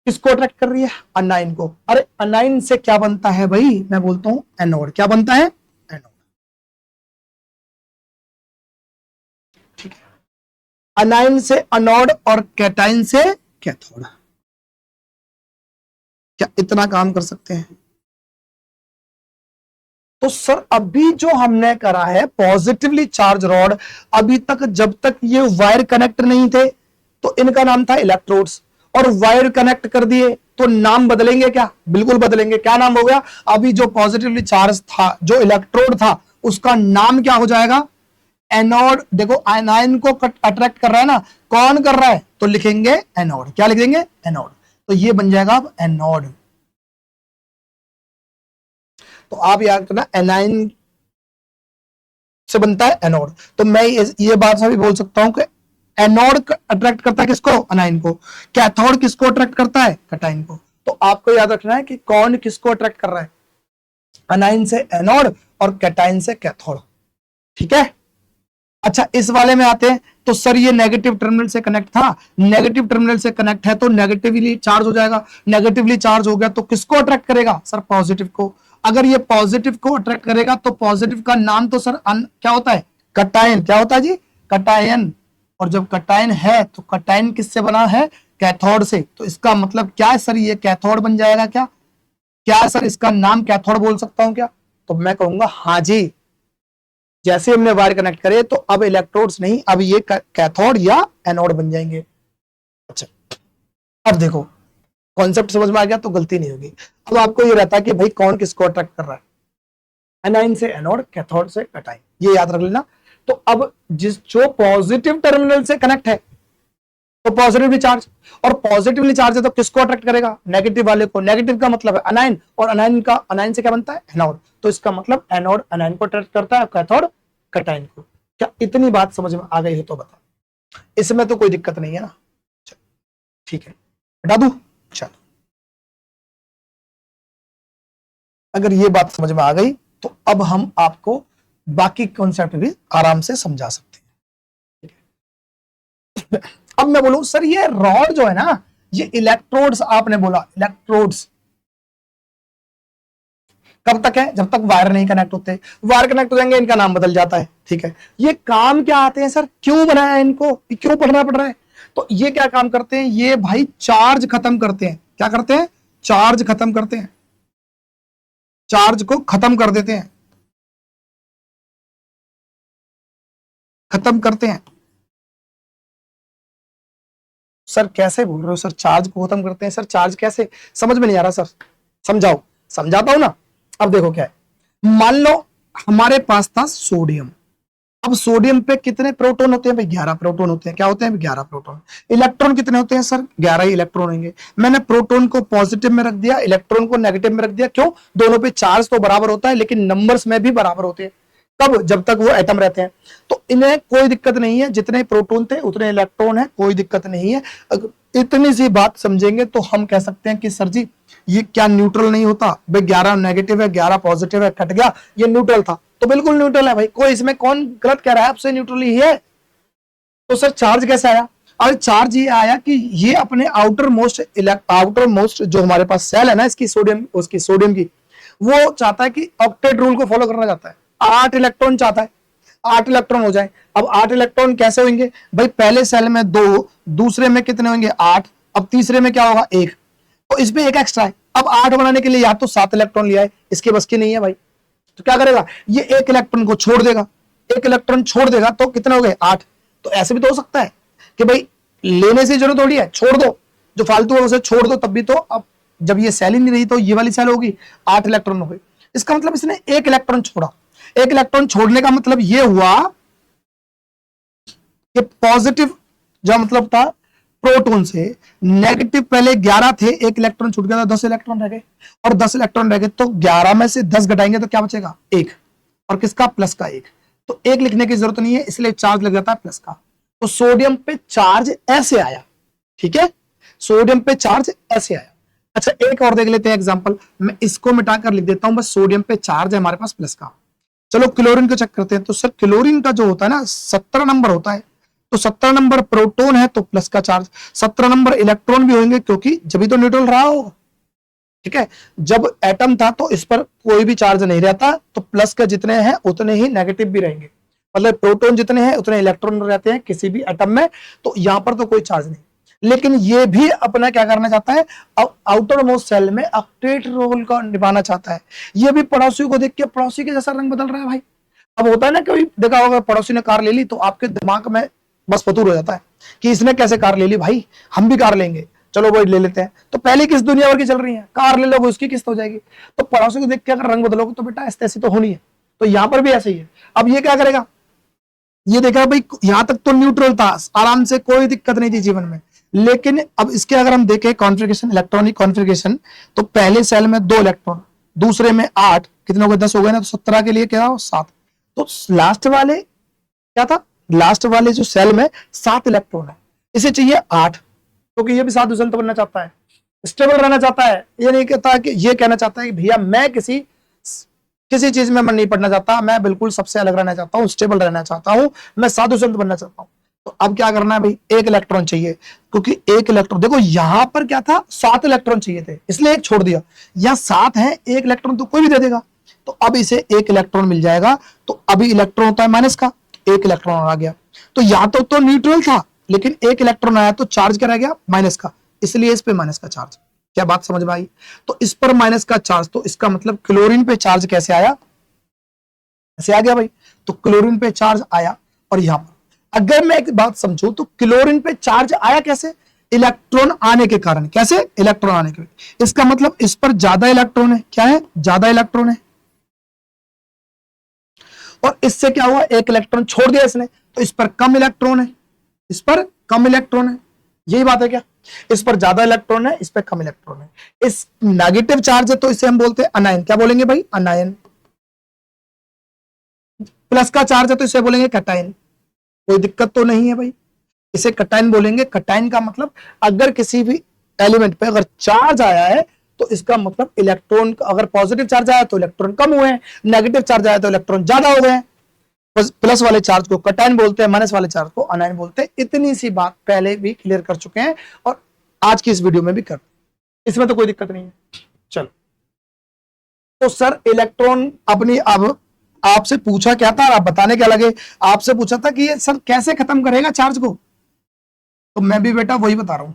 S1: किसको अट्रैक्ट कर रही है? अनाइन को। अरे अनाइन से क्या बनता है भाई? मैं बोलता हूं एनोड। क्या बनता है? एनोड। ठीक है, अनाइन से अनोड और कैटाइन से कैथोड। क्या इतना काम कर सकते हैं? तो सर अभी जो हमने करा है पॉजिटिवली चार्ज रॉड, अभी तक जब तक ये वायर कनेक्ट नहीं थे तो इनका नाम था इलेक्ट्रोड्स, और वायर कनेक्ट कर दिए तो नाम बदलेंगे क्या? बिल्कुल बदलेंगे। क्या नाम हो गया? अभी जो पॉजिटिवली चार्ज था, जो इलेक्ट्रोड था, उसका नाम क्या हो जाएगा? एनोड। देखो आयनाइन को अट्रैक्ट कर रहा है ना, कौन कर रहा है? तो लिखेंगे एनोड। क्या लिख देंगे? एनोड। तो ये बन जाएगा अब एनोड। तो आप याद करना, एनाइन से बनता है एनोड। तो मैं ये बात भी बोल सकता हूं कि एनोड अट्रैक्ट करता है किसको? अनाइन को। कैथोड किसको अट्रैक्ट करता है? कैटाइन को। तो आपको याद रखना है कि कौन किसको अट्रैक्ट कर रहा है, अनाइन से एनोड और कैटाइन से कैथोड। ठीक है। अच्छा इस वाले में आते हैं, तो सर ये नेगेटिव टर्मिनल से कनेक्ट था, नेगेटिव टर्मिनल से कनेक्ट है तो नेगेटिवली चार्ज हो जाएगा, नेगेटिवली चार्ज हो गया तो किसको अट्रैक्ट करेगा? सर पॉजिटिव को। अगर ये पॉजिटिव को अट्रैक्ट करेगा तो पॉजिटिव का नाम तो सर क्या होता है? कैटायन। क्या होता है जी? कैटायन। और जब कैटायन है तो कैटायन किससे बना है? कैथोड से। तो इसका मतलब क्या है सर? ये कैथोड बन जाएगा क्या? क्या सर इसका नाम कैथोड बोल सकता हूं क्या? तो मैं कहूंगा हाँ जी। जैसे हमने वायर कनेक्ट करे तो अब इलेक्ट्रोड्स नहीं, अब ये कैथोड या एनोड बन जाएंगे। अच्छा अब देखो कॉन्सेप्ट समझ में आ गया तो गलती नहीं होगी। अब आपको ये रहता है कि भाई कौन किसको अट्रैक्ट कर रहा है, एनाइन से एनोड, कैथोड से कैटाइन, ये याद रख लेना। तो अब जो पॉजिटिव टर्मिनल से कनेक्ट है तो पॉजिटिवली चार्ज, और पॉजिटिवली चार्ज है तो किसको अट्रैक्ट करेगा? नेगेटिव वाले को। नेगेटिव का मतलब है अनाइन, और अनाइन से क्या बनता है? एनोड। तो इसका मतलब एनोड अनाइन को अट्रैक्ट करता है, कैथोड कैटाइन को। क्या इतनी बात समझ में आ गई हो तो बता, इसमें तो कोई दिक्कत नहीं है ना? ठीक है, हटा दूं? चलो, अगर ये बात समझ में आ गई तो अब हम आपको बाकी कॉन्सेप्ट भी आराम से समझा सकते हैं। अब मैं बोलूं सर ये रॉड जो है ना, ये इलेक्ट्रोड्स, आपने बोला इलेक्ट्रोड्स कब तक है? जब तक वायर नहीं कनेक्ट होते। वायर कनेक्ट हो जाएंगे इनका नाम बदल जाता है। ठीक है, ये काम क्या आते हैं सर? क्यों बनाया है इनको? क्यों पढ़ना पड़ रहा है? तो ये क्या काम करते हैं? ये भाई चार्ज खत्म करते हैं। क्या करते हैं? चार्ज खत्म करते हैं, चार्ज को खत्म कर देते हैं, खत्म करते हैं। सर कैसे बोल रहे हो सर? चार्ज को खत्म करते हैं? सर चार्ज कैसे? समझ में नहीं आ रहा सर, समझाओ। समझाता हूं ना। अब देखो क्या है, मान लो हमारे पास था सोडियम। अब सोडियम पे कितने प्रोटॉन होते हैं भाई? 11 प्रोटॉन होते हैं। क्या होते हैं? 11 प्रोटॉन। इलेक्ट्रॉन कितने होते हैं सर? 11 ही इलेक्ट्रॉन होंगे। मैंने प्रोटॉन को पॉजिटिव में रख दिया, इलेक्ट्रॉन को नेगेटिव में रख दिया। क्यों? दोनों पे चार्ज तो बराबर होता है लेकिन नंबर्स में भी बराबर होते हैं। कब? जब तक वो एटम रहते हैं। तो इन्हें कोई दिक्कत नहीं है, जितने प्रोटॉन थे उतने इलेक्ट्रॉन है, कोई दिक्कत नहीं है। इतनी सी बात समझेंगे तो हम कह सकते हैं कि सर जी ये क्या न्यूट्रल नहीं होता? भाई 11 नेगेटिव है 11 पॉजिटिव है, कट गया, ये न्यूट्रल था। तो बिल्कुल न्यूट्रल है भाई, कोई इसमें कौन गलत कह रहा है? आपसे न्यूट्रल ही है। तो सर चार्ज कैसे आया? और चार्ज ये आया कि ये अपने आउटर मोस्ट जो हमारे पास सेल है ना इसकी सोडियम की, वो चाहता है कि ऑक्टेट रूल को फॉलो करना चाहता है, 8 इलेक्ट्रॉन चाहता है, 8 इलेक्ट्रॉन हो जाए। अब 8 इलेक्ट्रॉन कैसे होंगे भाई, पहले सेल में 2, दूसरे में कितने होंगे 8, अब तीसरे में क्या होगा 1, तो इसमें एक एक्स्ट्रा है। अब 8 बनाने के लिए या तो 7 इलेक्ट्रॉन लिया है, इसके बस की नहीं है भाई, तो क्या करेगा ये 1 इलेक्ट्रॉन को छोड़ देगा, 1 इलेक्ट्रॉन छोड़ देगा तो कितने हो गए 8। तो ऐसे भी तो हो सकता है कि भाई लेने से जरूरत थोड़ी है, छोड़ दो जो फालतू है उसे छोड़ दो, तब भी तो अब जब ये सेल ही नहीं रही तो ये वाली सेल होगी, 8 इलेक्ट्रॉन हो गई। इसका मतलब इसने 1 इलेक्ट्रॉन छोड़ा। 1 इलेक्ट्रॉन छोड़ने का मतलब ये हुआ कि पॉजिटिव जो मतलब था प्रोटॉन से नेगेटिव पहले 11 थे, 1 इलेक्ट्रॉन छूट गया था, 10 इलेक्ट्रॉन रह गए, और 10 इलेक्ट्रॉन रह गए तो 11 में से 10 घटाएंगे तो क्या बचेगा 1, और किसका प्लस का 1, तो 1 लिखने की जरूरत नहीं है इसलिए चार्ज लग जाता है प्लस का। तो सोडियम पे चार्ज ऐसे आया, ठीक है, सोडियम पे चार्ज ऐसे आया। अच्छा एक और देख लेते हैं एग्जांपल, मैं इसको मिटाकर लिख देता हूं, बस सोडियम पे चार्ज है हमारे पास प्लस का। चलो क्लोरीन को चेक करते हैं। तो सर क्लोरीन का जो होता है ना 17 नंबर होता है, तो 17 नंबर प्रोटॉन है तो प्लस का चार्ज, 17 नंबर इलेक्ट्रॉन भी होंगे क्योंकि जब भी तो न्यूट्रल रहा होगा, ठीक है। जब एटम था तो इस पर कोई भी चार्ज नहीं रहता, तो प्लस के जितने हैं उतने ही नेगेटिव भी रहेंगे, मतलब प्रोटॉन जितने हैं उतने इलेक्ट्रॉन रहते हैं किसी भी एटम में, तो यहां पर तो कोई चार्ज नहीं। लेकिन ये भी अपना क्या करना चाहता है, आउटर मोस्ट सेल में ऑक्टेट रोल का निभाना चाहता है। ये भी पड़ोसी को देख के पड़ोसी के जैसा रंग बदल रहा है भाई। अब होता है ना कोई देखा होगा पड़ोसी ने कार ले ली तो आपके दिमाग में बस फतूर हो जाता है कि इसने कैसे कार ले ली भाई, हम भी कार लेंगे, चलो वो ले लेते हैं। तो पहले किस दुनिया भर की चल रही है, कार ले लोगे उसकी किस्त हो जाएगी। तो पड़ोसी को देख के अगर रंग बदलोगे तो बेटा ऐसी तो होनी है, तो यहां पर भी ऐसे ही है। अब ये क्या करेगा, ये देखा भाई यहां तक तो न्यूट्रल था, आराम से कोई दिक्कत नहीं थी जीवन में, लेकिन अब इसके अगर हम देखें कॉन्फ़िगरेशन, इलेक्ट्रॉनिक कॉन्फ़िगरेशन, तो पहले सेल में 2 इलेक्ट्रॉन, दूसरे में 8, कितने हो गए 10 हो गए ना, तो 17 के लिए क्या हो 7, तो लास्ट वाले क्या था, लास्ट वाले जो सेल में 7 इलेक्ट्रॉन है, इसे चाहिए 8, क्योंकि ये भी साधु संत बनना चाहता है, स्टेबल रहना चाहता है। ये नहीं कहता कि ये कहना चाहता है कि भैया मैं किसी चीज में मन नहीं पड़ना चाहता, मैं बिल्कुल सबसे अलग रहना चाहता हूं, स्टेबल रहना चाहता हूं, मैं साधु संत बनना चाहता हूं। तो अब क्या करना है भाई, 1 इलेक्ट्रॉन चाहिए, क्योंकि 1 इलेक्ट्रॉन देखो यहां पर क्या था 7 इलेक्ट्रॉन चाहिए थे इसलिए 1 छोड़ दिया, यहां 7 है, 1 इलेक्ट्रॉन तो कोई भी दे देगा, तो अब इसे 1 इलेक्ट्रॉन मिल जाएगा। तो अभी इलेक्ट्रॉन होता है माइनस का, 1 इलेक्ट्रॉन आ गया, तो यहां तो न्यूट्रल था लेकिन 1 इलेक्ट्रॉन आया तो चार्ज क्या रह गया माइनस का, इसलिए इस पे माइनस का चार्ज। क्या बात समझ में आई, तो इस पर माइनस का चार्ज, तो इसका मतलब क्लोरीन पे चार्ज कैसे आया, ऐसे आ गया भाई, तो क्लोरीन पे चार्ज आया। और यहां पर अगर मैं एक बात समझू तो क्लोरीन पे चार्ज आया कैसे, इलेक्ट्रॉन आने के कारण, कैसे इलेक्ट्रॉन आने के, इसका मतलब इस पर ज्यादा इलेक्ट्रॉन है, क्या है ज्यादा इलेक्ट्रॉन है, और इससे क्या हुआ 1 इलेक्ट्रॉन छोड़ दिया इसने, तो इस पर कम इलेक्ट्रॉन है, इस पर कम इलेक्ट्रॉन है, यही बात है क्या, इस पर ज्यादा इलेक्ट्रॉन है इस पर कम इलेक्ट्रॉन है, इस नेगेटिव चार्ज है तो इसे हम बोलते हैं अनायन, क्या बोलेंगे भाई अनायन, प्लस का चार्ज है तो इसे बोलेंगे कैटायन, कोई दिक्कत तो नहीं है भाई, इसे कैटायन बोलेंगे। कैटायन का मतलब अगर किसी भी एलिमेंट पे अगर चार्ज आया है तो इसका मतलब इलेक्ट्रॉन, अगर पॉजिटिव चार्ज आया तो इलेक्ट्रॉन कम हुए हैं, नेगेटिव चार्ज आया तो इलेक्ट्रॉन ज्यादा हो गए हैं। प्लस वाले चार्ज को कैटायन बोलते हैं, माइनस वाले चार्ज को अनायन बोलते हैं। इतनी सी बात पहले भी क्लियर कर चुके हैं और आज की इस वीडियो में भी कर, इसमें तो कोई दिक्कत नहीं है। चलो तो सर इलेक्ट्रॉन अपनी, अब आपसे पूछा क्या था, आप बताने क्या लगे, आपसे पूछा था कि ये सर कैसे खत्म करेगा चार्ज को, तो मैं भी बेटा वही बता रहा हूं,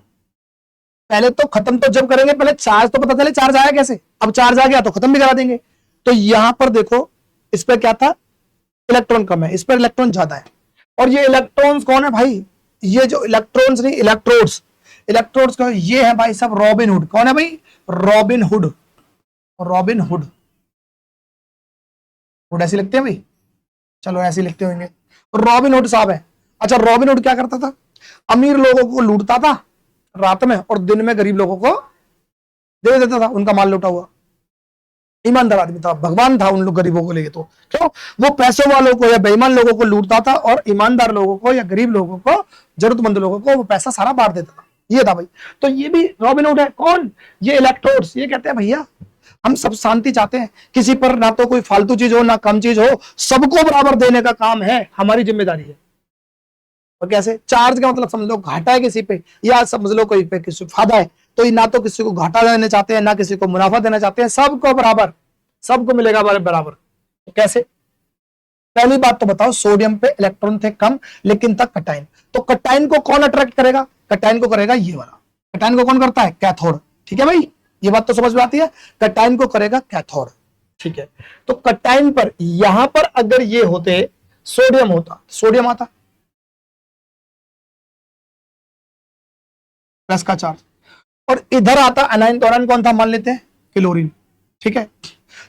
S1: पहले तो खत्म तो जब करेंगे पहले चार्ज तो पता चले चार्ज आया कैसे, अब चार्ज आ गया तो खत्म भी करा देंगे। तो यहां पर देखो इस पर क्या था, इलेक्ट्रॉन कम है, इस पर इलेक्ट्रॉन ज्यादा है, और ये इलेक्ट्रॉन्स कौन है भाई, ये जो इलेक्ट्रॉन्स नहीं इलेक्ट्रोड्स, इलेक्ट्रोड्स का ये है भाई सब रॉबिन हुड, कौन है भाई robin hood, robin hood, hood ऐसे लिखते हैं भाई, चलो ऐसे लिखते होंगे, रॉबिन हुड साहब है। अच्छा रॉबिन हुड क्या करता था, अमीर लोगों को लूटता था रात में और दिन में गरीब लोगों को दे देता था, उनका माल लूटा हुआ, ईमानदार आदमी था, भगवान था उन लोग गरीबों को लेके, तो क्यों वो पैसों वालों को या बेईमान लोगों को लूटता था और ईमानदार लोगों को या गरीब लोगों को, जरूरतमंद लोगों को वो पैसा सारा बांट देता था, ये था भाई। तो ये भी रॉबिन हुड है, कौन, ये इलेक्ट्रोड्स, ये कहते हैं भैया हम सब शांति चाहते हैं, किसी पर ना तो कोई फालतू चीज हो ना कम चीज हो, सबको बराबर देने का काम है, हमारी जिम्मेदारी है। और कैसे, चार्ज का मतलब समझ लो घाटा है किसी पे, या समझ लो कोई पे किसी फायदा है, तो ये ना तो किसी को घाटा देना चाहते हैं ना किसी को मुनाफा देना चाहते हैं, सबको बराबर, सबको मिलेगा बराबर। तो कैसे, पहली बात तो बताओ, सोडियम पे इलेक्ट्रॉन थे कम लेकिन था कटाइन, तो कटाइन को कौन अट्रैक्ट करेगा, कटाइन को करेगा ये वाला, कटाइन को कौन करता है, कैथोड। ठीक है भाई, ये बात तो समझ में आती है, कटाइन को करेगा कैथोड। ठीक है, तो कटाइन पर यहां पर अगर ये होते सोडियम होता, सोडियम आता प्लस का चार्ज, और इधर आता अनाइन, तो अनाइन कौन था मान लेते हैं क्लोरीन। ठीक है,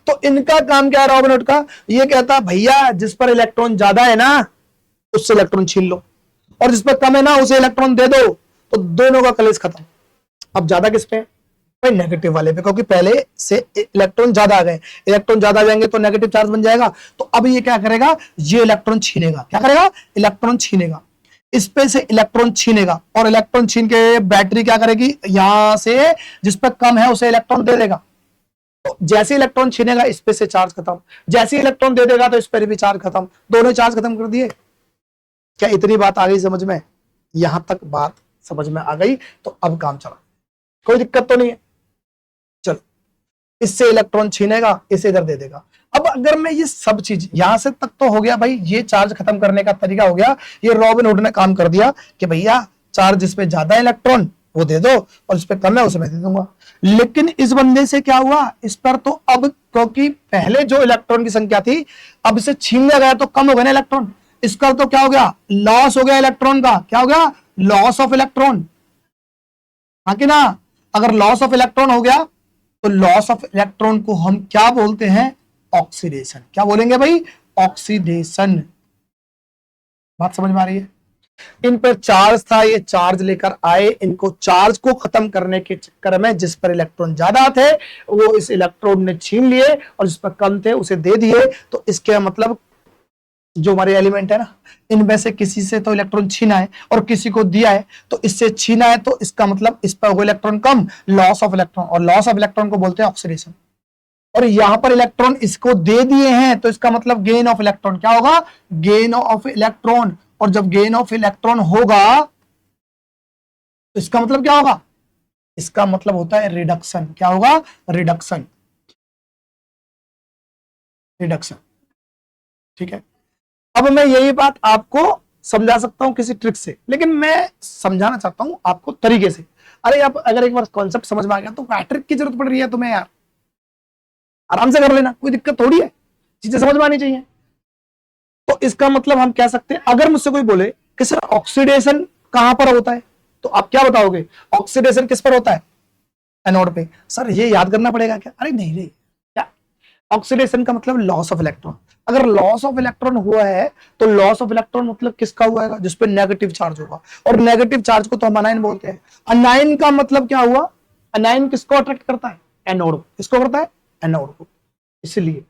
S1: तो इनका काम क्या है रॉबिनहुड का, ये कहता भैया जिस पर इलेक्ट्रॉन ज्यादा है ना उससे इलेक्ट्रॉन छीन लो, और जिस पर कम है ना उसे इलेक्ट्रॉन दे दो, तो दोनों का कलेश खत्म। अब ज्यादा किस पे, भाई नेगेटिव वाले पे, क्योंकि पहले से इलेक्ट्रॉन ज्यादा आ गए, इलेक्ट्रॉन ज्यादा आ जाएंगे तो नेगेटिव चार्ज बन जाएगा, तो अब ये क्या करेगा, ये इलेक्ट्रॉन छीनेगा, क्या करेगा, इलेक्ट्रॉन छीनेगा, इस पे से इलेक्ट्रॉन छीनेगा, और इलेक्ट्रॉन छीन के बैटरी क्या करेगी, यहां से जिस पर कम है उसे इलेक्ट्रॉन दे देगा, तो जैसे इलेक्ट्रॉन छीनेगा इस पे से चार्ज खत्म, जैसे इलेक्ट्रॉन दे देगा तो इस पर भी चार्ज खत्म, दोनों चार्ज खत्म कर दिए। क्या इतनी बात आ गई समझ में, यहां तक बात समझ में आ गई, तो अब काम चला, कोई दिक्कत तो नहीं है। चलो, इससे इलेक्ट्रॉन छीनेगा, इसे इधर दे देगा। अब अगर मैं ये सब चीज यहां से तक तो हो गया भाई, ये चार्ज खत्म करने का तरीका हो गया, ये रॉबिनहुड ने काम कर दिया कि भैया चार्ज जिस पे ज्यादा इलेक्ट्रॉन वो दे दो, और इस पे कम है उसे मैं दे दूंगा। लेकिन इस बंदे से क्या हुआ, इस पर तो अब, क्योंकि पहले जो इलेक्ट्रॉन की संख्या थी अब इसे छीन लिया गया तो कम हो गया ना इलेक्ट्रॉन, इसका तो क्या हो गया, लॉस हो गया इलेक्ट्रॉन का, क्या हो गया, लॉस ऑफ इलेक्ट्रॉन। हाँ कि ना, अगर लॉस ऑफ इलेक्ट्रॉन हो गया तो लॉस ऑफ इलेक्ट्रॉन को हम क्या बोलते हैं, ऑक्सीडेशन। क्या बोलेंगे भाई, ऑक्सीडेशन। बात समझ में आ रही है, इन पर चार्ज था, ये चार्ज लेकर आए, इनको चार्ज को खत्म करने के चक्कर में जिस पर इलेक्ट्रॉन ज्यादा थे वो इस इलेक्ट्रॉन ने छीन लिए, और जिस पर कम थे उसे दे दिए। तो इसके मतलब जो हमारे एलिमेंट है ना, इनमें से किसी से तो इलेक्ट्रॉन छीना है और किसी को दिया है, तो इससे छीना है तो इसका मतलब इस पर होगा electron come, loss of electron, और लॉस ऑफ इलेक्ट्रॉन को बोलते हैं ऑक्सीडेशन। और यहां पर इलेक्ट्रॉन इसको दे दिए हैं तो इसका मतलब गेन ऑफ इलेक्ट्रॉन, क्या होगा, गेन ऑफ इलेक्ट्रॉन। और जब गेन ऑफ इलेक्ट्रॉन होगा तो इसका मतलब क्या होगा, इसका मतलब होता है रिडक्शन। क्या होगा, रिडक्शन, रिडक्शन। ठीक है, अब मैं यही बात आपको समझा सकता हूं किसी ट्रिक से, लेकिन मैं समझाना चाहता हूं आपको तरीके से। अरे आप अगर एक बार कॉन्सेप्ट समझ में आ गया तो ट्रिक की जरूरत पड़ रही है तुम्हें यार, आराम से कर लेना, कोई दिक्कत थोड़ी है, चीजें समझ में आनी चाहिए। तो इसका मतलब हम कह सकते हैं, अगर मुझसे कोई बोले कि सर ऑक्सीडेशन कहां पर होता है, तो आप क्या बताओगे, ऑक्सीडेशन किस पर होता है, एनोड पे। सर ये याद करना पड़ेगा क्या, अरे नहीं रे, क्या, ऑक्सीडेशन का मतलब लॉस ऑफ इलेक्ट्रॉन। अगर लॉस ऑफ इलेक्ट्रॉन हुआ है तो लॉस ऑफ इलेक्ट्रॉन मतलब किसका हुआ है, जिसपे नेगेटिव चार्ज होगा, और नेगेटिव चार्ज को तो हम अनायन बोलते हैं। अनायन का मतलब क्या हुआ, अनायन किसको अट्रैक्ट करता है, एनोड। किसको करता है, एनोड को। इसलिए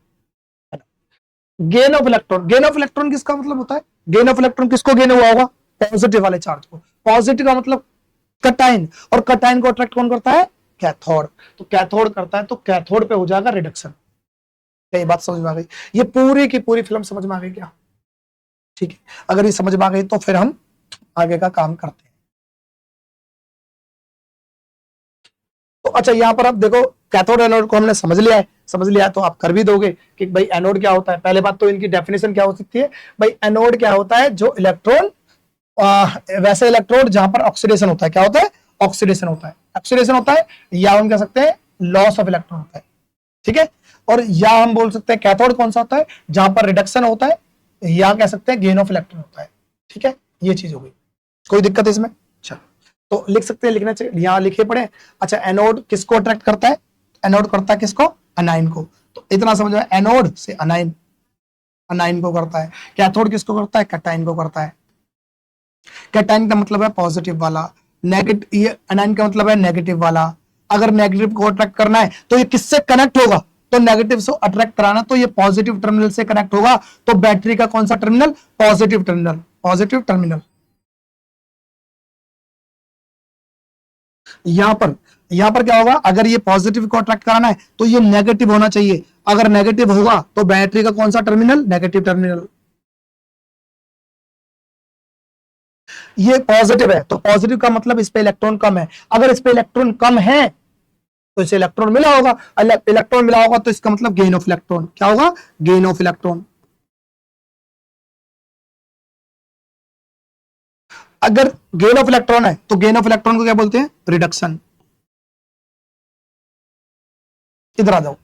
S1: gain of electron, gain of electron किसका मतलब होता है, गेन ऑफ इलेक्ट्रॉन किसको गेन हुआ होगा, पॉजिटिव वाले चार्ज को। पॉजिटिव का मतलब कटाइन, और कटाइन को अट्रैक्ट कौन करता है, कैथोड। तो कैथोड करता है तो कैथोड पे हो जाएगा रिडक्शन। क्या बात समझ में आ गई, ये पूरी की पूरी फिल्म समझ में आ गई क्या, ठीक है। अगर ये समझ में आ गई तो फिर हम आगे का काम करते हैं। तो अच्छा, यहां पर आप देखो, कैथोड एनोड को हमने समझ लिया है, समझ लिया तो आप कर भी दोगे कि भाई एनोड क्या होता है। पहले बात तो इनकी डेफिनेशन क्या हो सकती है, भाई एनोड क्या होता है, जो इलेक्ट्रॉन, वैसे इलेक्ट्रोड जहां पर ऑक्सीडेशन होता है, क्या होता है, ऑक्सीडेशन होता है, ऑक्सीडेशन होता है, या हम कह सकते हैं लॉस ऑफ इलेक्ट्रॉन होता है। ठीक है, और या हम बोल सकते हैं कैथोड कौन सा होता है, जहां पर रिडक्शन होता है, या कह सकते हैं गेन ऑफ इलेक्ट्रॉन होता है। ठीक है, ये चीज हो गई, कोई दिक्कत है इसमें। अच्छा, तो लिख सकते हैं, लिखना चाहिए, यहां लिखे पड़े। अच्छा, एनोड किसको अट्रैक्ट करता है, एनोड करता है किसको, अनाइन को। तो इतना समझ में, एनोड से अनाइन, अनाइन को करता है। कैथोड किसको करता है, कैटाइन को करता है। कैटाइन का मतलब है पॉजिटिव वाला, नेगेटिव, ये अनाइन का मतलब है नेगेटिव वाला। अगर नेगेटिव को अट्रैक्ट करना है तो ये किससे कनेक्ट होगा, तो नेगेटिव से अट्रैक्ट कराना तो ये पॉजिटिव टर्मिनल से कनेक्ट होगा। तो बैटरी का कौन सा terminal, positive terminal, positive terminal. यहां पर क्या होगा, अगर ये पॉजिटिव को अट्रैक्ट कराना है तो ये नेगेटिव होना चाहिए। अगर नेगेटिव होगा तो बैटरी का कौन सा टर्मिनल, नेगेटिव टर्मिनल। ये पॉजिटिव है तो पॉजिटिव का मतलब इस पे इलेक्ट्रॉन कम है, अगर इस पे इलेक्ट्रॉन कम है तो इसे इलेक्ट्रॉन मिला होगा, इलेक्ट्रॉन मिला होगा तो इसका मतलब गेन ऑफ इलेक्ट्रॉन, क्या होगा, गेन ऑफ इलेक्ट्रॉन। अगर गेन ऑफ इलेक्ट्रॉन है तो गेन ऑफ इलेक्ट्रॉन को क्या बोलते हैं, रिडक्शन। इधर आ जाओ,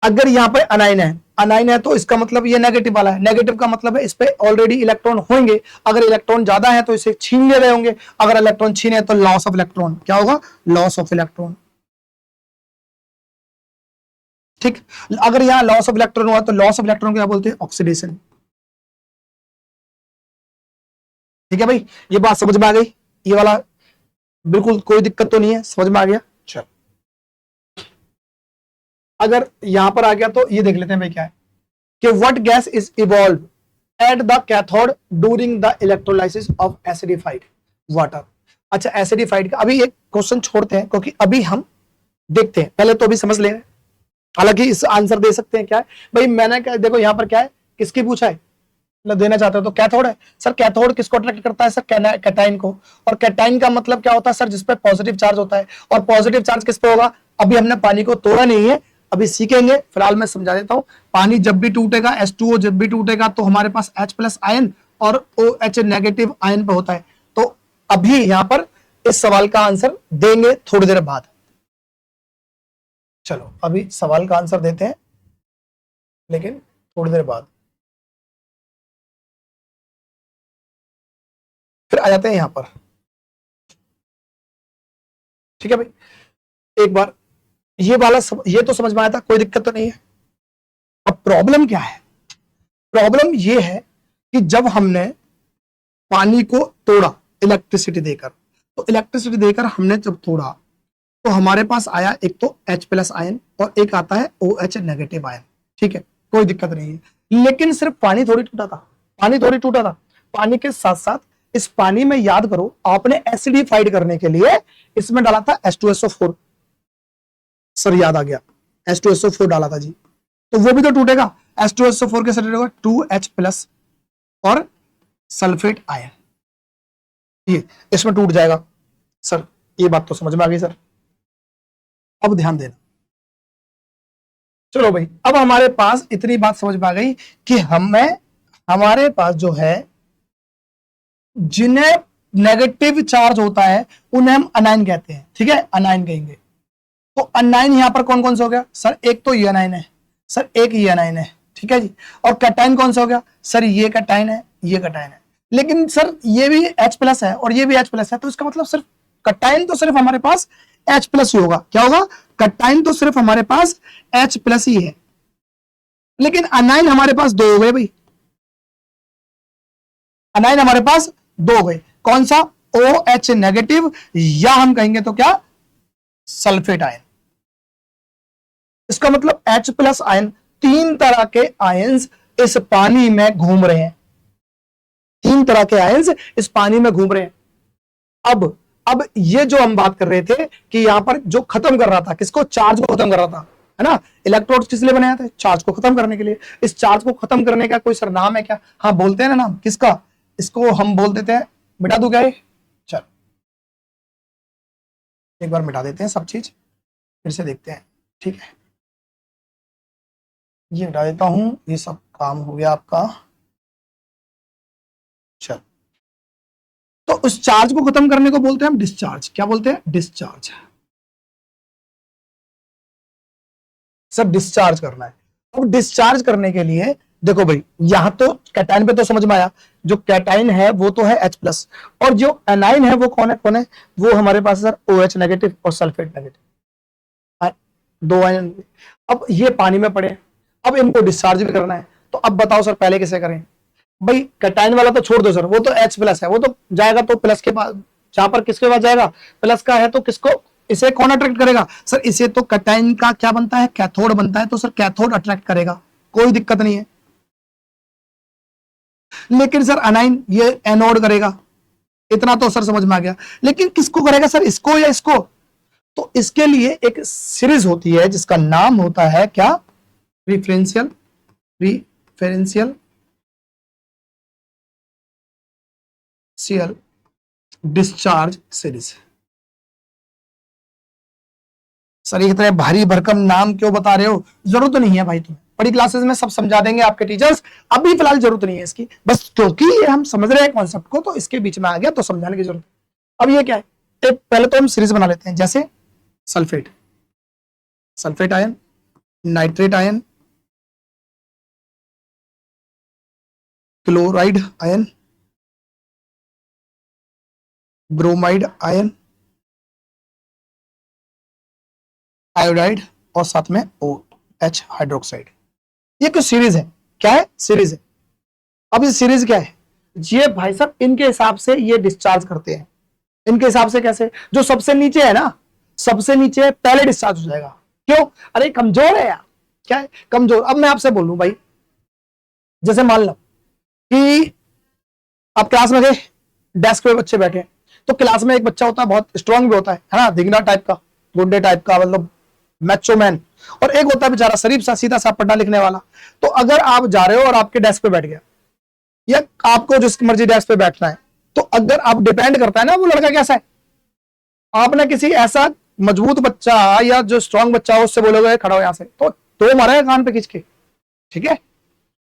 S1: अगर यहां पर अनाइन है, अनाइन है तो इसका मतलब ये नेगेटिव वाला है, नेगेटिव का मतलब है इस पे ऑलरेडी इलेक्ट्रॉन होंगे, अगर इलेक्ट्रॉन ज्यादा है तो इसे छीन ले रहे होंगे, अगर इलेक्ट्रॉन छीने तो लॉस ऑफ इलेक्ट्रॉन, क्या होगा, लॉस ऑफ इलेक्ट्रॉन। ठीक, अगर यहां लॉस ऑफ इलेक्ट्रॉन हुआ तो लॉस ऑफ इलेक्ट्रॉन को क्या बोलते हैं, ऑक्सीडेशन। ठीक है भाई, ये बात समझ में आ गई, ये वाला बिल्कुल कोई दिक्कत तो नहीं है, समझ में आ गया। चल, अगर यहां पर आ गया तो ये देख लेते हैं भाई क्या है कि what gas is evolve at the cathode during the electrolysis of acidified water. अच्छा, एसिडिफाइड का अभी एक क्वेश्चन छोड़ते हैं क्योंकि अभी हम देखते हैं, पहले तो अभी समझ ले, हालांकि इस आंसर दे सकते हैं क्या है भाई, मैंने क्या, देखो यहां पर क्या है, किसकी पूछा है, मतलब देना चाहते हो तो कैथोड है सर, कैथोड किसको अट्रैक्ट करता है सर, कैटाइन को, और कैटाइन का मतलब क्या होता है सर, जिसपे पॉजिटिव चार्ज होता है, और पॉजिटिव चार्ज किस पे होगा, अभी हमने पानी को तोड़ा नहीं है, अभी सीखेंगे, फिलहाल मैं समझा देता हूं। पानी जब भी टूटेगा, H2O जब भी टूटेगा तो हमारे पास H+ आयन और OH नेगेटिव आयन पे होता है, तो अभी यहां पर इस सवाल का आंसर देंगे थोड़ी देर बाद। चलो अभी सवाल का आंसर देते हैं लेकिन थोड़ी देर बाद, फिर आ जाते हैं यहां पर। ठीक है भाई, एक बार ये वाला ये तो समझ में आया था, कोई दिक्कत तो नहीं है। अब प्रॉब्लम क्या है, प्रॉब्लम ये है कि जब हमने पानी को तोड़ा इलेक्ट्रिसिटी देकर, तो इलेक्ट्रिसिटी देकर हमने जब तोड़ा तो हमारे पास आया एक तो H+ आयन और एक आता है OH नेगेटिव आयन। ठीक है, कोई दिक्कत नहीं है, लेकिन सिर्फ पानी थोड़ी टूटा था, पानी थोड़ी टूटा था, पानी के साथ साथ इस पानी में याद करो आपने एसिडिफाइड करने के लिए इसमें डाला था H2SO4, सर याद आ गया, H2SO4 डाला था जी, तो वो भी तो टूटेगा, H2SO4 के साथ टूटेगा 2H+ और सल्फेट आयन, ये इसमें टूट जाएगा। सर ये बात तो समझ में आ गई सर, अब ध्यान देना। चलो भाई, अब हमारे पास इतनी बात समझ में आ गई कि हमारे पास जो है जिन्हें नेगेटिव चार्ज होता है उन्हें हम अनाइन कहते हैं। ठीक है, अनाइन कहेंगे, तो अनाइन यहां पर कौन कौन सा हो गया सर, एक तो ये अनाइन है सर, एक ये अनाइन है। ठीक है जी, और कैटाइन कौन सा हो गया सर, ये कैटाइन है, ये कैटाइन है, लेकिन सर ये भी H+ है और ये भी H+ है, तो इसका मतलब सिर्फ कैटाइन तो सिर्फ हमारे पास H+ ही होगा, क्या होगा, कैटाइन तो सिर्फ हमारे पास H+ ही है, लेकिन अनाइन हमारे पास दो हो गए भाई, अनाइन हमारे पास दो हो गए, कौन सा, OH नेगेटिव या हम कहेंगे तो क्या, सल्फेट आयन। इसका मतलब H+ आयन, तीन तरह के आयंस इस पानी में घूम रहे हैं, तीन तरह के आयंस इस पानी में घूम रहे हैं। अब ये जो हम बात कर रहे थे कि यहां पर जो खत्म कर रहा था, किसको, चार्ज को खत्म कर रहा था, है ना, इलेक्ट्रोड किस लिए बनाया था, चार्ज को खत्म करने के लिए। इस चार्ज को खत्म करने का कोई सर नाम है क्या, हाँ बोलते हैं ना नाम, किसका, इसको हम बोल देते हैं, मिटा दूं क्या ये, चल एक बार मिटा देते हैं सब चीज, फिर से देखते हैं। ठीक है, ये हटा देता हूं, ये सब काम हो गया आपका। चल, तो उस चार्ज को खत्म करने को बोलते हैं हम डिस्चार्ज, क्या बोलते हैं, डिस्चार्ज। सब डिस्चार्ज करना है। अब डिस्चार्ज करने के लिए देखो भाई, यहां तो कैटाइन पे तो समझ में आया, जो कैटाइन है वो तो है H+, और जो एनाइन है वो कौन है, वो हमारे पास सर OH नेगेटिव और सल्फेट नेगेटिव, दो आयन। अब ये पानी में पड़े, अब इनको डिस्चार्ज भी करना है, तो अब बताओ सर पहले कैसे करें भाई, कैटाइन वाला तो छोड़ दो सर, वो तो H+ है, वो तो जाएगा तो प्लस के पास, जहां पर किसके पास जाएगा, प्लस का है, तो किसको, इसे कौन अट्रैक्ट करेगा सर, इसे तो कैटाइन का क्या बनता है, कैथोड बनता है, तो सर कैथोड अट्रैक्ट करेगा, कोई दिक्कत नहीं है। लेकिन सर अनाइन ये एनोड करेगा, इतना तो सर समझ में आ गया, लेकिन किसको करेगा सर, इसको या इसको, तो इसके लिए एक सीरीज होती है जिसका नाम होता है क्या, रिफरेंशियल Cl डिस्चार्ज सीरीज। सर ये तरह भारी भरकम नाम क्यों बता रहे हो? जरूरत नहीं है भाई, तुम्हें बड़ी क्लासेस में सब समझा देंगे आपके टीचर्स, अभी फिलहाल जरूरत नहीं है इसकी, बस क्योंकि ये हम समझ रहे हैं कॉन्सेप्ट को तो इसके बीच में आ गया तो समझाने की जरूरत। अब ये क्या है, पहले तो हम सीरीज बना लेते हैं, जैसे sulphate, sulphate ion, nitrate ion, chloride ion, bromide ion, iodide और साथ में OH हाइड्रोक्साइड। ये कुछ सीरीज है, क्या है? सीरीज है। अब ये सीरीज क्या है? ये भाई साहब इनके हिसाब से ये डिस्चार्ज करते हैं। इनके हिसाब से कैसे? जो सबसे नीचे है ना, सबसे नीचे पहले डिस्चार्ज हो जाएगा। क्यों? अरे कमजोर है यार। क्या है? कमजोर। अब मैं आपसे बोलूं भाई, जैसे मान लो कि आप क्लास में गए, डेस्क पे बच्चे बैठे, तो क्लास में एक बच्चा होता है बहुत स्ट्रांग भी होता है ना, धिंगना टाइप का, गुंडे टाइप का, मतलब मैचो मैन, और एक होता है बेचारा शरीफ सा सीधा सा पढ़ना लिखने वाला। तो अगर आप जा रहे हो और आपके डेस्क पे बैठ गया, या आपको जिस मर्जी डेस्क पे बैठना है, तो अगर आप डिपेंड करता है ना वो लड़का कैसा है, आपने किसी ऐसा मजबूत बच्चा या जो स्ट्रांग बच्चा हो उससे बोलोगे खड़ा हो यहां से, तो मारेगा कान पे खींच के, ठीक है।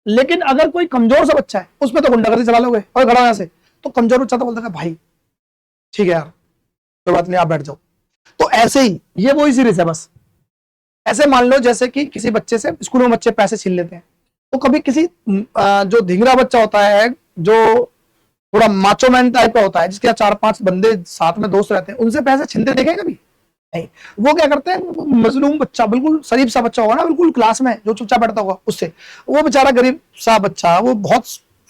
S1: लेकिन अगर कोई कमजोर सा बच्चा है, उसमें तो गुंडागर्दी चला लोगे और खड़ा हो यहां से, तो कमजोर बच्चा तो बोलता है भाई ठीक है यार कोई बात नहीं आप बैठ जाओ। तो ऐसे ही ये वही सीरीज है बस। ऐसे मान लो जैसे कि किसी बच्चे से स्कूल में बच्चे पैसे छीन लेते हैं, तो कभी किसी जो धिंगरा बच्चा होता है, जो थोड़ा माचो मैन टाइप का होता है, जिसके 4-5 बंदे साथ में दोस्त रहते हैं, उनसे पैसे छीनते देखे कभी? नहीं। वो क्या करते हैं, मजलूम बच्चा, बिल्कुल शरीफ सा बच्चा होगा ना, बिल्कुल क्लास में जो चुपचाप बैठता होगा, उससे वो बेचारा गरीब सा बच्चा, वो बहुत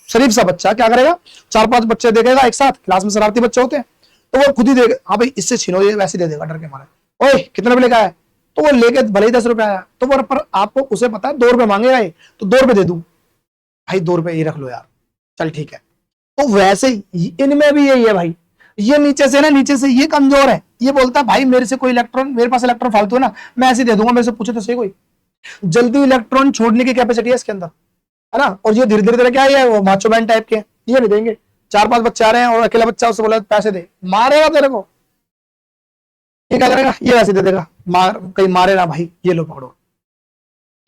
S1: शरीफ सा बच्चा क्या करेगा, 4-5 बच्चे देखेगा एक साथ, क्लास में शरारती बच्चे होते हैं, तो वो खुद ही देगा, हाँ भाई इससे छीनो, ये वैसे दे देगा डर के मारे। ओए कितने रुपए लेकर आया? तो वो लेके भले ही 10 रुपए आया, तो वो पर आपको उसे पता है 2 रुपए मांगेगा, तो 2 रुपए दे दूं भाई, 2 रुपए ये रख लो यार, चल ठीक है। तो वैसे ही इनमें भी यही है भाई, ये नीचे से ना, नीचे से ये कमजोर है, ये बोलता है भाई मेरे से कोई इलेक्ट्रॉन, मेरे पास इलेक्ट्रॉन फालतू है ना, मैं ऐसे दे दूंगा, मेरे से पूछे तो सही कोई, जल्दी इलेक्ट्रॉन छोड़ने की कैपेसिटी है इसके अंदर, है ना। और ये धीरे धीरे क्या है, वो माचो मैन टाइप के, ये नहीं देंगे। 4-5 बच्चे आ रहे हैं और अकेला बच्चा उससे बोला पैसे दे, मारेगा तेरे को, ये क्या करेगा, ये वैसे दे देगा, मार कहीं मारे ना भाई, ये लो पकड़ो।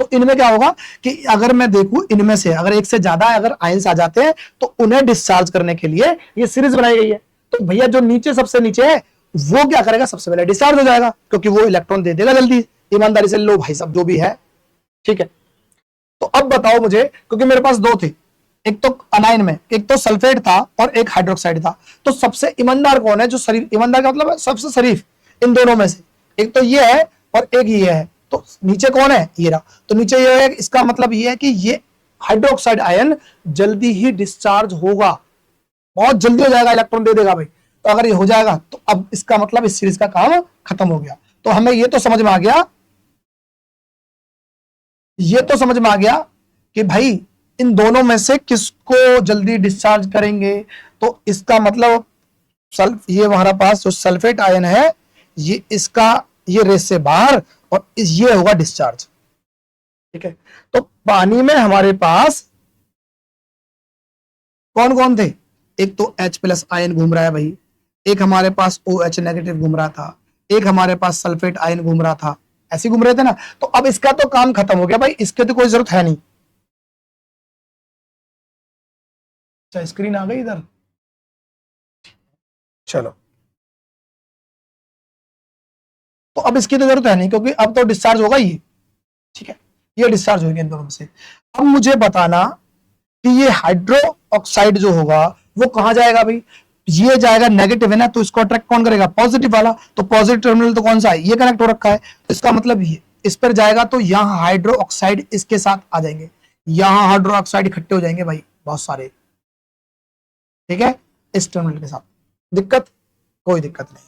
S1: तो इनमें क्या होगा कि अगर मैं देखूं, इनमें से अगर एक से ज्यादा अगर आयंस आ जाते हैं, तो उन्हें डिस्चार्ज करने के लिए ये सीरीज बनाई गई है। तो भैया जो नीचे सबसे नीचे है वो क्या करेगा, सबसे पहले डिस्चार्ज हो जाएगा, क्योंकि वो इलेक्ट्रॉन दे देगा जल्दी। ईमानदारी से लो भाई सब जो भी है, ठीक है। तो अब बताओ मुझे, क्योंकि मेरे पास 2 थे, एक तो अनाइन में, एक तो सल्फेट था और एक हाइड्रोक्साइड था, तो सबसे ईमानदार कौन है, जो शरीफ, ईमानदार का मतलब सबसे शरीफ इन दोनों में से, एक तो ये है और एक ये है, तो नीचे कौन है, ये रहा। तो नीचे ये है, इसका मतलब ये है कि ये हाइड्रोक्साइड आयन जल्दी ही डिस्चार्ज होगा, बहुत जल्दी हो जाएगा, इलेक्ट्रॉन दे देगा भाई। तो अगर ये हो जाएगा तो अब इसका मतलब इस सीरीज का काम खत्म हो गया। तो हमें ये तो समझ में आ गया, ये तो समझ में आ गया कि भाई इन दोनों में से किसको जल्दी डिस्चार्ज करेंगे। तो इसका मतलब ये हमारा पास जो सल्फेट आयन है, ये इसका ये रेस से बाहर, और ये होगा डिस्चार्ज, ठीक है। तो पानी में हमारे पास कौन कौन थे, एक तो H+ आयन घूम रहा है भाई, एक हमारे पास OH नेगेटिव घूम रहा था, एक हमारे पास सल्फेट आयन घूम रहा था, ऐसे घूम रहे थे ना। तो अब इसका तो काम खत्म हो गया भाई, इसके तो कोई जरूरत है नहीं। अच्छा स्क्रीन आ गई इधर, चलो। तो अब इसकी तो जरूरत है नहीं, क्योंकि अब तो डिस्चार्ज होगा ही, ठीक है, ये डिस्चार्ज होंगे इन दोनों में से। अब मुझे बताना कि ये हाइड्रो ऑक्साइड जो होगा वो कहां जाएगा भाई, ये जाएगा नेगेटिव है ना, तो इसको अट्रैक्ट कौन करेगा, पॉजिटिव वाला। तो पॉजिटिव टर्मिनल तो कौन सा है, ये कनेक्ट हो रखा है, तो इसका मतलब ये इस पर जाएगा, तो यहां हाइड्रो ऑक्साइड इसके साथ आ जाएंगे, यहां हाइड्रो ऑक्साइड इकट्ठे हो जाएंगे भाई बहुत सारे, ठीक है, इस टर्मिनल के साथ। दिक्कत, कोई दिक्कत नहीं,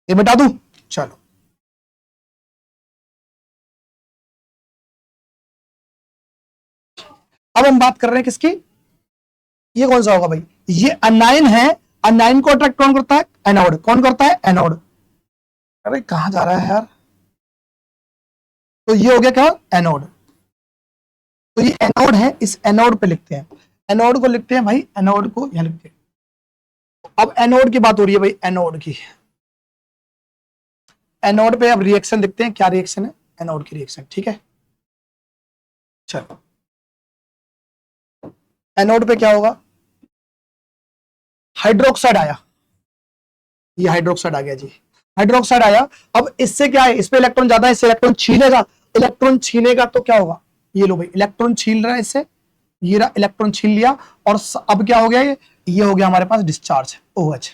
S1: ये मिटा दूं, चलो। अब हम बात कर रहे हैं किसकी, ये कौन सा होगा भाई, ये अनाइन है, अनाइन को अट्रैक्ट कौन करता है, एनोड, कौन करता है, एनोड। अरे कहां जा रहा है यार, तो ये हो गया क्या, एनोड। तो ये एनोड है, इस एनोड पे लिखते हैं, एनोड को लिखते हैं भाई, एनोड को यहां लिखते हैं, अब एनोड की बात हो रही है भाई, एनोड की। एनोड पे अब रिएक्शन देखते हैं, क्या रिएक्शन है एनोड की रिएक्शन, ठीक है। चलो एनोड पे क्या होगा, हाइड्रोक्साइड आया, ये हाइड्रोक्साइड आ गया जी, हाइड्रोक्साइड आया। अब इससे क्या है, इस पे इलेक्ट्रॉन ज्यादा है, इससे इलेक्ट्रॉन छीनेगा, इलेक्ट्रॉन छीनेगा तो क्या होगा, ये लो भाई इलेक्ट्रॉन छीन रहा है इससे, ये रहा इलेक्ट्रॉन छीन लिया, और अब क्या हो गया, ये हो गया हमारे पास डिस्चार्ज OH,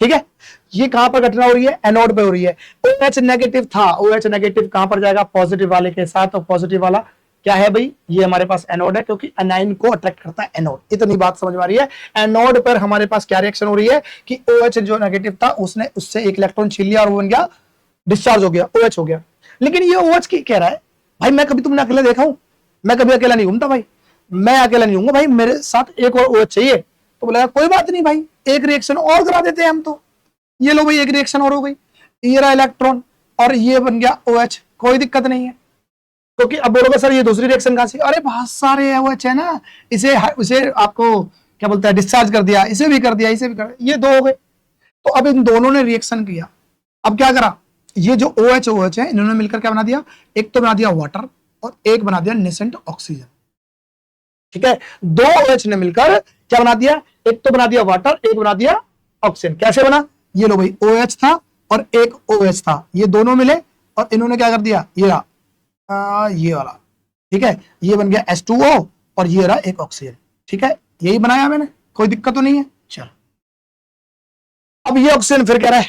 S1: ठीक है। ये कहां पर घटना हो रही है, एनोड पे हो रही है। OH नेगेटिव था, OH नेगेटिव कहां पर जाएगा, पॉजिटिव वाले के साथ, और पॉजिटिव वाला क्या है भाई, ये हमारे पास एनोड है, क्योंकि एनाइन को अट्रैक्ट करता है एनोड। इतनी बात समझ में आ रही है। एनोड पर हमारे पास क्या रिएक्शन हो रही है कि OH जो नेगेटिव था उसने उससे एक इलेक्ट्रॉन छीन लिया और वो बन गया डिस्चार्ज हो गया, OH हो गया। लेकिन ये OH की कह रहा है भाई मैं कभी तुमने अकेला देखा हूं, मैं कभी अकेला नहीं घूमता भाई, मैं अकेला नहीं घूमूंगा भाई, मेरे साथ एक और OH चाहिए। तो बोला कोई बात नहीं भाई, एक रिएक्शन और करा देते हैं हम तो, ये लो भाई एक रिएक्शन और हो गई, ये रहा इलेक्ट्रॉन और ये बन गया OH, कोई दिक्कत नहीं है। क्योंकि अब बोलोगे सर ये दूसरी रिएक्शन कहां से, अरे बहुत सारे OH है ना, इसे आपको क्या बोलता है डिस्चार्ज कर दिया, इसे भी कर दिया, इसे भी कर दिया, ये दो हो गए। तो अब इन दोनों ने रिएक्शन किया, अब क्या करा, ये जो OH है इन्होंने मिलकर क्या बना दिया, एक तो बना दिया वाटर और एक बना दिया नेसेंट ऑक्सीजन, ठीक है। दो OH ने मिलकर क्या बना दिया, एक तो बना दिया वाटर, एक बना दिया ऑक्सीजन। कैसे बना, ये लो भाई OH था और एक OH था, ये दोनों मिले और इन्होंने क्या कर दिया, ये रहा ये वाला, ठीक है, ये बन गया H2O और ये रहा एक ऑक्सीजन, ठीक है, यही बनाया मैंने, कोई दिक्कत तो नहीं है। चलो अब ये ऑक्सीजन फिर कह रहा है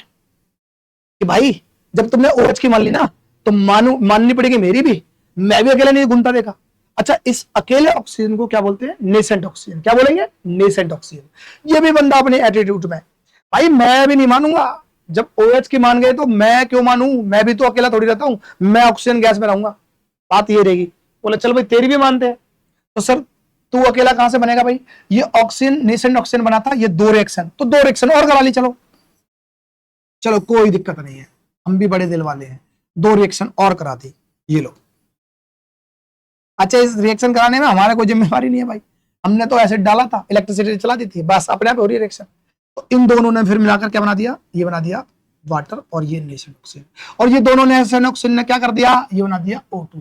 S1: कि भाई जब तुमने OH की मान ली ना तो माननी पड़ेगी मेरी भी, मैं भी अकेले नहीं घूमता देखा। अच्छा इस अकेले ऑक्सीजन को क्या बोलते हैं, नेसेंट ऑक्सीजन, क्या बोलेंगे, नेसेंट ऑक्सीजन। ये भी बंदा अपने एटीट्यूड में, भाई मैं भी नहीं मानूंगा, जब OH की मान गए तो मैं क्यों मानूं, मैं भी तो अकेला थोड़ी रहता हूं, मैं ऑक्सीजन गैस में रहूंगा, बात ये रहेगी। बोले चल भाई तेरी भी मानते हैं, तो सर तू अकेला कहां से बनेगा भाई, ये ऑक्सीजन नेसेंट ऑक्सीजन बना था, ये दो रिएक्शन, तो दो रिएक्शन और करा ली, चलो चलो कोई दिक्कत नहीं है, हम भी बड़े दिल वाले हैं, दो रिएक्शन और करा दी, ये लो। अच्छा इस रिएक्शन कराने में हमारा कोई जिम्मेवारी नहीं है भाई, हमने तो एसिड डाला था, इलेक्ट्रिसिटी चला दी थी, बस अपने आप हो रही रिएक्शन। तो इन दोनों ने फिर मिलाकर क्या बना दिया, ये बना दिया वाटर और ये नेसेंट ऑक्सीजन, और ये दोनों नेसेंट ऑक्सीजन ने क्या कर दिया, ये बना दिया O2,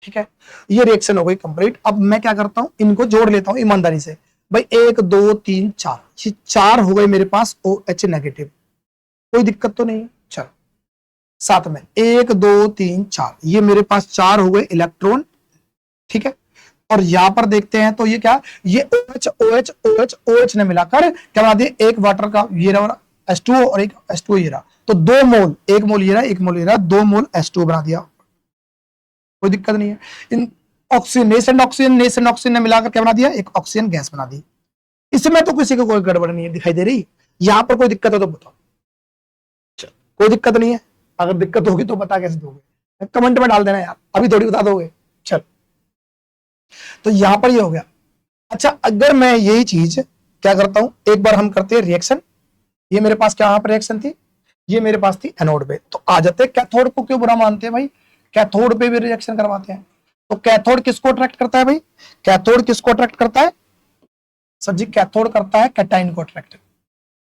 S1: ठीक है। ये रिएक्शन हो गई कंप्लीट। अब मैं क्या करता हूं, इनको जोड़ लेता हूं ईमानदारी से भाई, 1 2 3 4, ये 4 हो गए मेरे पास OH नेगेटिव, कोई दिक्कत तो नहीं है। चलो साथ में 1 2 3 4, ये मेरे पास 4 हो गए इलेक्ट्रॉन, ठीक है। और यहां पर देखते हैं तो ये क्या, ये OH OH OH OH ने मिलाकर क्या बना दिया, एक वाटर का ये रहा H2O और एक H2O ये रहा, तो 2 मोल, एक मोल ये रहा, एक मोल ये रहा, 2 मोल H2O बना दिया, कोई दिक्कत नहीं है। इन ऑक्सीजन नेसेंट ऑक्सीजन ने मिलाकर क्या बना दिया, एक ऑक्सीजन गैस बना दी। इसमें तो किसी को कोई गड़बड़ नहीं है दिखाई दे रही, यहां पर कोई दिक्कत है तो बताओ, कोई दिक्कत नहीं है, अगर दिक्कत होगी तो बता कैसे दोगे, कमेंट में डाल देना यार, अभी थोड़ी बता दोगे। चल तो यहां पर ये हो गया। अच्छा अगर मैं यही चीज क्या करता हूं, एक बार हम करते हैं रिएक्शन, ये मेरे पास क्या पर रिएक्शन थी, ये मेरे पास थी एनोड पे, तो आ जाते हैं कैथोड को क्यों बुरा मानते हैं भाई, कैथोड पे भी रिएक्शन करवाते हैं। तो कैथोड किसको अट्रैक्ट करता है भाई, कैथोड किसको अट्रैक्ट करता है सर जी, कैथोड करता है कैटाइन को अट्रैक्ट,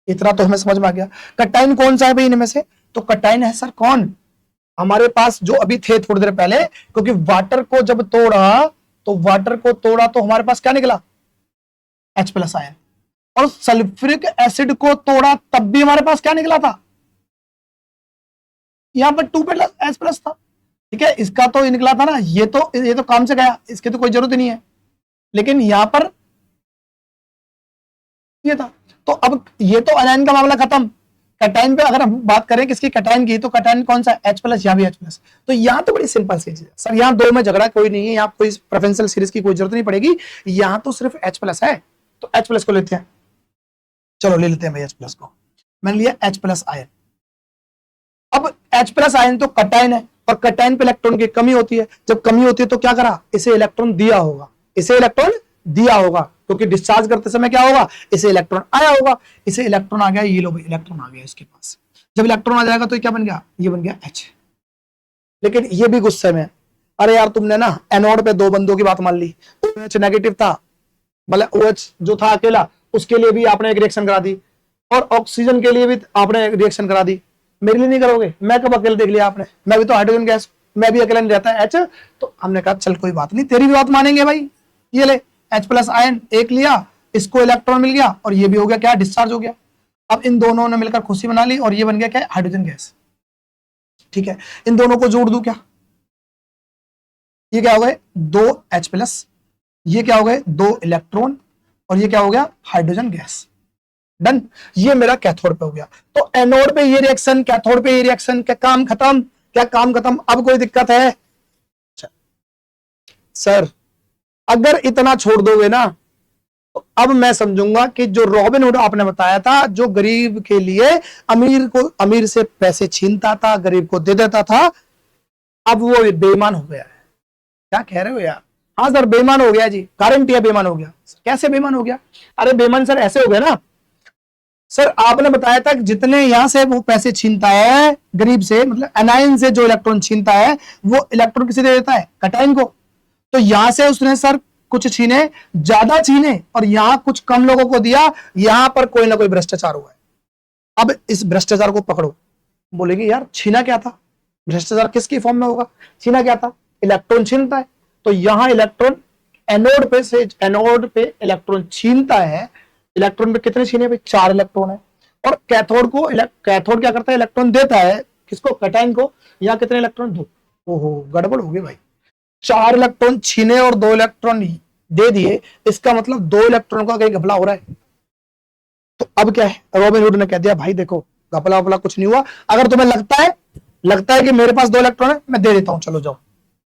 S1: इतना तो हमें समझ में आ गया। कैटाइन कौन सा है भाई इनमें से, तो कैटाइन है सर कौन, हमारे पास जो अभी थे थोड़ी देर पहले, क्योंकि वाटर को जब तोड़ा तो वाटर को तोड़ा तो हमारे पास क्या निकला, H+ आयन, और सल्फ्यूरिक एसिड को तोड़ा तब भी हमारे पास क्या निकला था, यहां पर 2+ था, ठीक है। इसका तो निकला था ना, ये तो काम से गया, इसकी तो कोई जरूरत नहीं है, लेकिन यहां पर ये था। तो अब ये तो अनायन का मामला खत्म, कैटाइन पे अगर हम बात करें किसकी, कैटाइन की, तो कैटाइन कौन सा, H+, यहाँ भी H+। तो यहाँ तो बड़ी सिंपल सी चीज है सर, यहाँ दो में झगड़ा कोई नहीं है, यहाँ कोई प्रेफरेंशियल सीरीज की कोई जरूरत नहीं पड़ेगी, यहाँ तो सिर्फ H+ है, तो H+ को लेते हैं, चलो ले लेते हैं भाई H+ को, मैंने लिया H+ आयन। अब H+ आयन तो कैटाइन है, और कैटाइन पे इलेक्ट्रॉन की कमी होती है, जब कमी होती है तो क्या करा, इसे इलेक्ट्रॉन दिया होगा, इसे इलेक्ट्रॉन दिया होगा, क्योंकि डिस्चार्ज करते समय क्या होगा, इसे इलेक्ट्रॉन आया होगा, इसे इलेक्ट्रॉन आ गया, ये लो भाई इलेक्ट्रॉन आ गया इसके पास, जब इलेक्ट्रॉन आ जाएगा तो क्या बन गया, ये बन गया H। लेकिन ये भी गुस्से में, अरे यार तुमने ना एनोड पे दो बंदों की बात मान ली, OH नेगेटिव था, मतलब OH जो था अकेला, उसके लिए भी आपने एक रिएक्शन करा दी, और ऑक्सीजन के लिए भी आपने रिएक्शन करा दी, मेरे लिए नहीं करोगे? मैं कब अकेले देख लिया आपने? मैं भी तो हाइड्रोजन गैस, मैं भी अकेला नहीं रहता एच। तो हमने कहा चल कोई बात नहीं, तेरी भी बात मानेंगे भाई। ये ले H प्लस आयन एक लिया, इसको इलेक्ट्रॉन मिल गया और ये भी हो गया क्या, डिस्चार्ज हो गया। अब इन दोनों ने मिलकर खुशी बना ली और ये बन गया क्या, हाइड्रोजन गैस। ठीक है, इन दोनों को जोड़ दूं क्या? ये क्या हो गए, 2 H प्लस, ये क्या हो गए, 2 इलेक्ट्रॉन, और ये क्या हो गया, हाइड्रोजन गैस। डन। ये मेरा कैथोड पे हो गया। तो एनोड पे ये रिएक्शन, कैथोड पे ये रिएक्शन, क्या काम खत्म? क्या काम खत्म? अब कोई दिक्कत है? सर अगर इतना छोड़ दोगे ना तो अब मैं समझूंगा कि जो रॉबिन हुड आपने बताया था, जो गरीब के लिए अमीर से पैसे छीनता था, गरीब को दे देता था, अब वो बेईमान हो गया है। क्या कह रहे हो यार? हाँ सर बेईमान हो गया जी, गारंटी है बेईमान हो गया। कैसे बेईमान हो गया? अरे बेईमान सर ऐसे हो गया ना सर, आपने बताया था कि जितने यहां से वो पैसे छीनता है गरीब से, मतलब एनाइन से जो इलेक्ट्रॉन छीनता है, वो इलेक्ट्रॉन किसे दे देता है, कैटायन को। तो यहां से उसने सर कुछ छीने, ज्यादा छीने, और यहां कुछ कम लोगों को दिया। यहां पर कोई ना कोई भ्रष्टाचार हुआ है। अब इस भ्रष्टाचार को पकड़ो। बोलेगी यार छीना क्या था, भ्रष्टाचार किसकी फॉर्म में होगा, छीना क्या था, इलेक्ट्रॉन छीनता है। तो यहां इलेक्ट्रॉन एनोड पे इलेक्ट्रॉन छीनता है। इलेक्ट्रॉन पे कितने छीने भाई, 4 इलेक्ट्रॉन है। और कैथोड क्या करता है, इलेक्ट्रॉन देता है किसको, कैटायन को। यहां कितने इलेक्ट्रॉन, 2। ओहो गड़बड़ हो गई भाई, 4 इलेक्ट्रॉन छीने और 2 इलेक्ट्रॉन दे दिए, इसका मतलब 2 इलेक्ट्रॉन का कहीं घपला हो रहा है। तो अब क्या है, रॉबिन हुड ने कह दिया भाई देखो घपला वपला कुछ नहीं हुआ, अगर तुम्हें लगता है कि मेरे पास 2 इलेक्ट्रॉन है, मैं दे देता हूं, चलो जाओ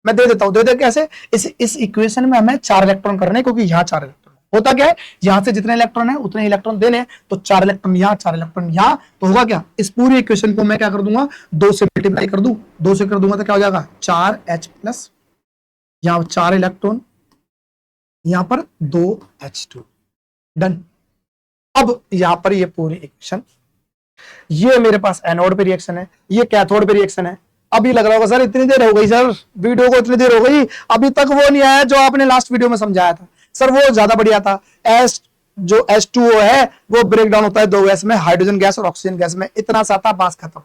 S1: मैं दे देता हूं। दे दे कैसे, इस इक्वेशन में हमें 4 इलेक्ट्रॉन करने, क्योंकि यहां 4 इलेक्ट्रॉन होता क्या है, यहां से जितने इलेक्ट्रॉन है उतने इलेक्ट्रॉन देने, तो 4 इलेक्ट्रॉन यहां, 4 इलेक्ट्रॉन यहां। तो होगा क्या, इस पूरी इक्वेशन को मैं क्या कर दूंगा, 2 से मल्टीप्लाई कर दूं। 2 से कर दूंगा तो क्या हो जाएगा, 4H प्लस, यहां 4 इलेक्ट्रॉन, यहां पर 2H2। डन। अब यहां पर ये पूरी इक्वेशन, ये मेरे पास एनोड पे रिएक्शन है, ये कैथोड पे रिएक्शन है। अभी लग रहा होगा सर इतनी देर हो गई, सर वीडियो को इतनी देर हो गई, अभी तक वो नहीं आया जो आपने लास्ट वीडियो में समझाया था। सर वो ज्यादा बढ़िया था। जो H2O है वो ब्रेक डाउन होता है 2 गैस में, हाइड्रोजन गैस और ऑक्सीजन गैस में। इतना सा था, बात खत्म।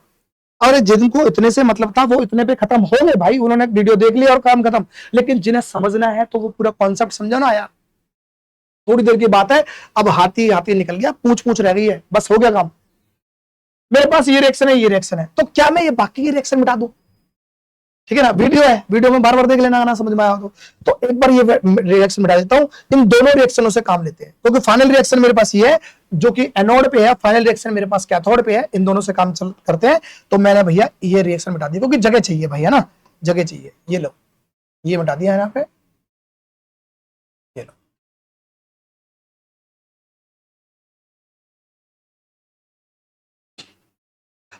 S1: और जिनको इतने से मतलब था वो इतने पे खत्म हो गए भाई, उन्होंने वीडियो देख लिया और काम खत्म। लेकिन जिन्हें समझना है तो वो पूरा कॉन्सेप्ट समझो ना यार। थोड़ी देर की बात है, अब हाथी हाथी निकल गया, पूछ पूछ रह गई है, बस हो गया काम। मेरे पास ये रिएक्शन है, ये रिएक्शन है, तो क्या मैं ये बाकी की रिएक्शन मिटा दूं? ठीक है ना, वीडियो है, वीडियो में बार बार देख लेना, समझ में आया तो एक बार ये रिएक्शन मिटा देता हूं। इन दोनों रिएक्शनों से काम लेते हैं, क्योंकि फाइनल रिएक्शन मेरे पास ये है जो कि एनोड पे है, फाइनल रिएक्शन मेरे पास कैथोड पे है। इन दोनों से काम करते हैं। तो मैंने भैया ये रिएक्शन मिटा दी, क्योंकि जगह चाहिए भाई, है ना, जगह चाहिए। ये लो, ये मिटा दिया है यहाँ पे, ये लो।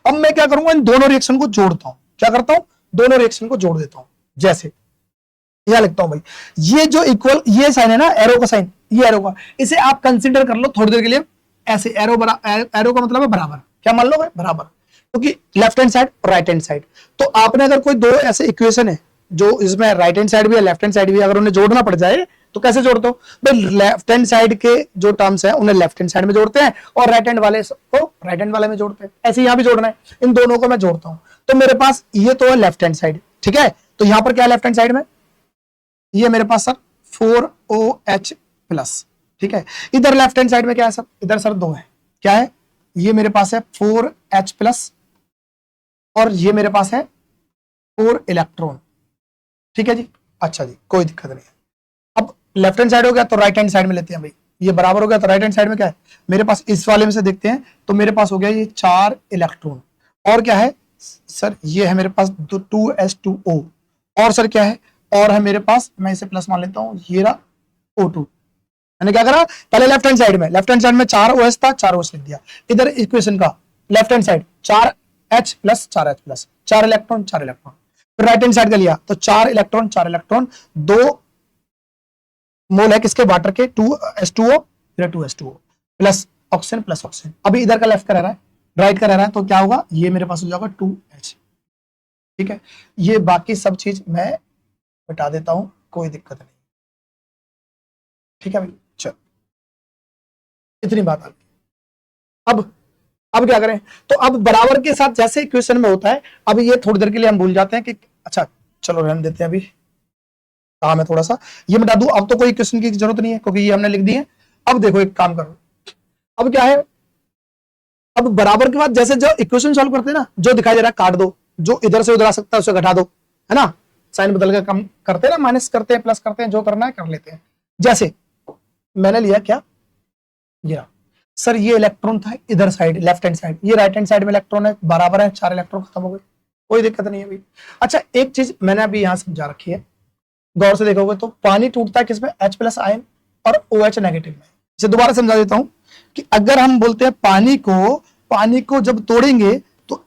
S1: अब मैं क्या करूंगा, इन दोनों रिएक्शन को जोड़ता हूं। क्या करता हूं, दोनों रिएक्शन को जोड़ देता हूं। जैसे यहां लिखता हूं भाई, ये जो इक्वल ये साइन है ना, एरो का साइन, ये एरो का, इसे आप कंसीडर कर लो थोड़ी देर के लिए ऐसे। एरो का मतलब है बराबर। क्या मान लो बराबर, क्योंकि लेफ्ट हैंड साइड और राइट हैंड साइड। तो आपने अगर कोई दो ऐसे इक्वेशन है जो इसमें राइट हैंड साइड भी है लेफ्ट हैंड साइड भी, अगर उन्हें जोड़ना पड़ जाए तो कैसे जोड़ते हो भाई, लेफ्ट हैंड साइड के जो टर्म्स है उन्हें लेफ्ट हैंड साइड में जोड़ते हैं और राइट हैंड वाले को राइट हैंड वाले में जोड़ते हैं। ऐसे यहां भी जोड़ना है, इन दोनों को मैं जोड़ता हूं। तो मेरे पास ये तो है लेफ्ट हैंड साइड, ठीक है। तो यहां पर क्या है लेफ्ट हैंड साइड में, ये मेरे पास सर 4OH प्लस, ठीक है। इधर लेफ्ट हैंड साइड में क्या है सर, इधर सर 2 है। क्या है, ये मेरे पास है 4H प्लस और ये मेरे पास है 4 इलेक्ट्रॉन, ठीक है जी। अच्छा जी, कोई दिक्कत नहीं है। अब लेफ्ट हैंड साइड हो गया तो राइट हैंड साइड में लेते हैं भाई, ये बराबर हो गया तो राइट हैंड साइड में क्या है मेरे पास, इस वाले में से देखते हैं तो मेरे पास हो गया ये 4 इलेक्ट्रॉन। और क्या है सर, ये है मेरे पास 2S2O। और सर क्या है, और है मेरे पास, मैं इसे प्लस मान लेता हूं, ये रहा O2। मैंने क्या करा, पहले लेफ्ट हैंड साइड में 4OH था, 4OH लिख दिया। इधर इक्वेशन का left hand side 4H plus 4H plus, 4 electron 4 electron. फिर राइट हैंड साइड का लिया तो 4 इलेक्ट्रॉन 4 इलेक्ट्रॉन, 2 मोल है किसके, वाटर के, 2S2O, फिर 2S2O plus oxygen plus oxygen. अभी इधर का लेफ्ट का रह रहा है, राइट का रह रहा है, तो क्या होगा, ये मेरे पास हो जाएगा 2H, ठीक है। ये बाकी सब चीज मैं मिटा देता हूं, कोई दिक्कत नहीं, ठीक है भाई। चलो इतनी बात आ गई। अब अब क्या करें, तो अब बराबर के साथ जैसे इक्वेशन में होता है, अब ये थोड़ी देर के लिए हम भूल जाते हैं कि अच्छा चलो रहने देते हैं, अभी काम है थोड़ा सा, ये मिटा दूं, अब तो कोई इक्वेशन की जरूरत नहीं है क्योंकि ये हमने लिख दी है। अब देखो एक काम करो, अब क्या है, अब बराबर के बाद जैसे जो इक्वेशन सॉल्व करते हैं ना, जो दिखाई दे रहा है काट दो, जो इधर से उधर आ सकता है उसे घटा दो, है ना, साइन बदल कर कम करते हैं ना, माइनस करते हैं प्लस करते हैं, जो करना है कर लेते हैं। जैसे मैंने लिया क्या, ये सर ये इलेक्ट्रॉन था इधर साइड लेफ्ट हैंड साइड, ये राइट हैंड साइड में इलेक्ट्रॉन है, बराबर है, 4 इलेक्ट्रॉन खत्म हो गए, कोई दिक्कत नहीं है भाई। अच्छा एक चीज मैंने अभी यहां समझा रखी है, गौर से देखोगे तो पानी टूटता है किसमें, H प्लस आयन और OH नेगेटिव में। इसे दोबारा समझा देता हूं कि अगर हम बोलते हैं पानी को जब तोड़ेंगे तो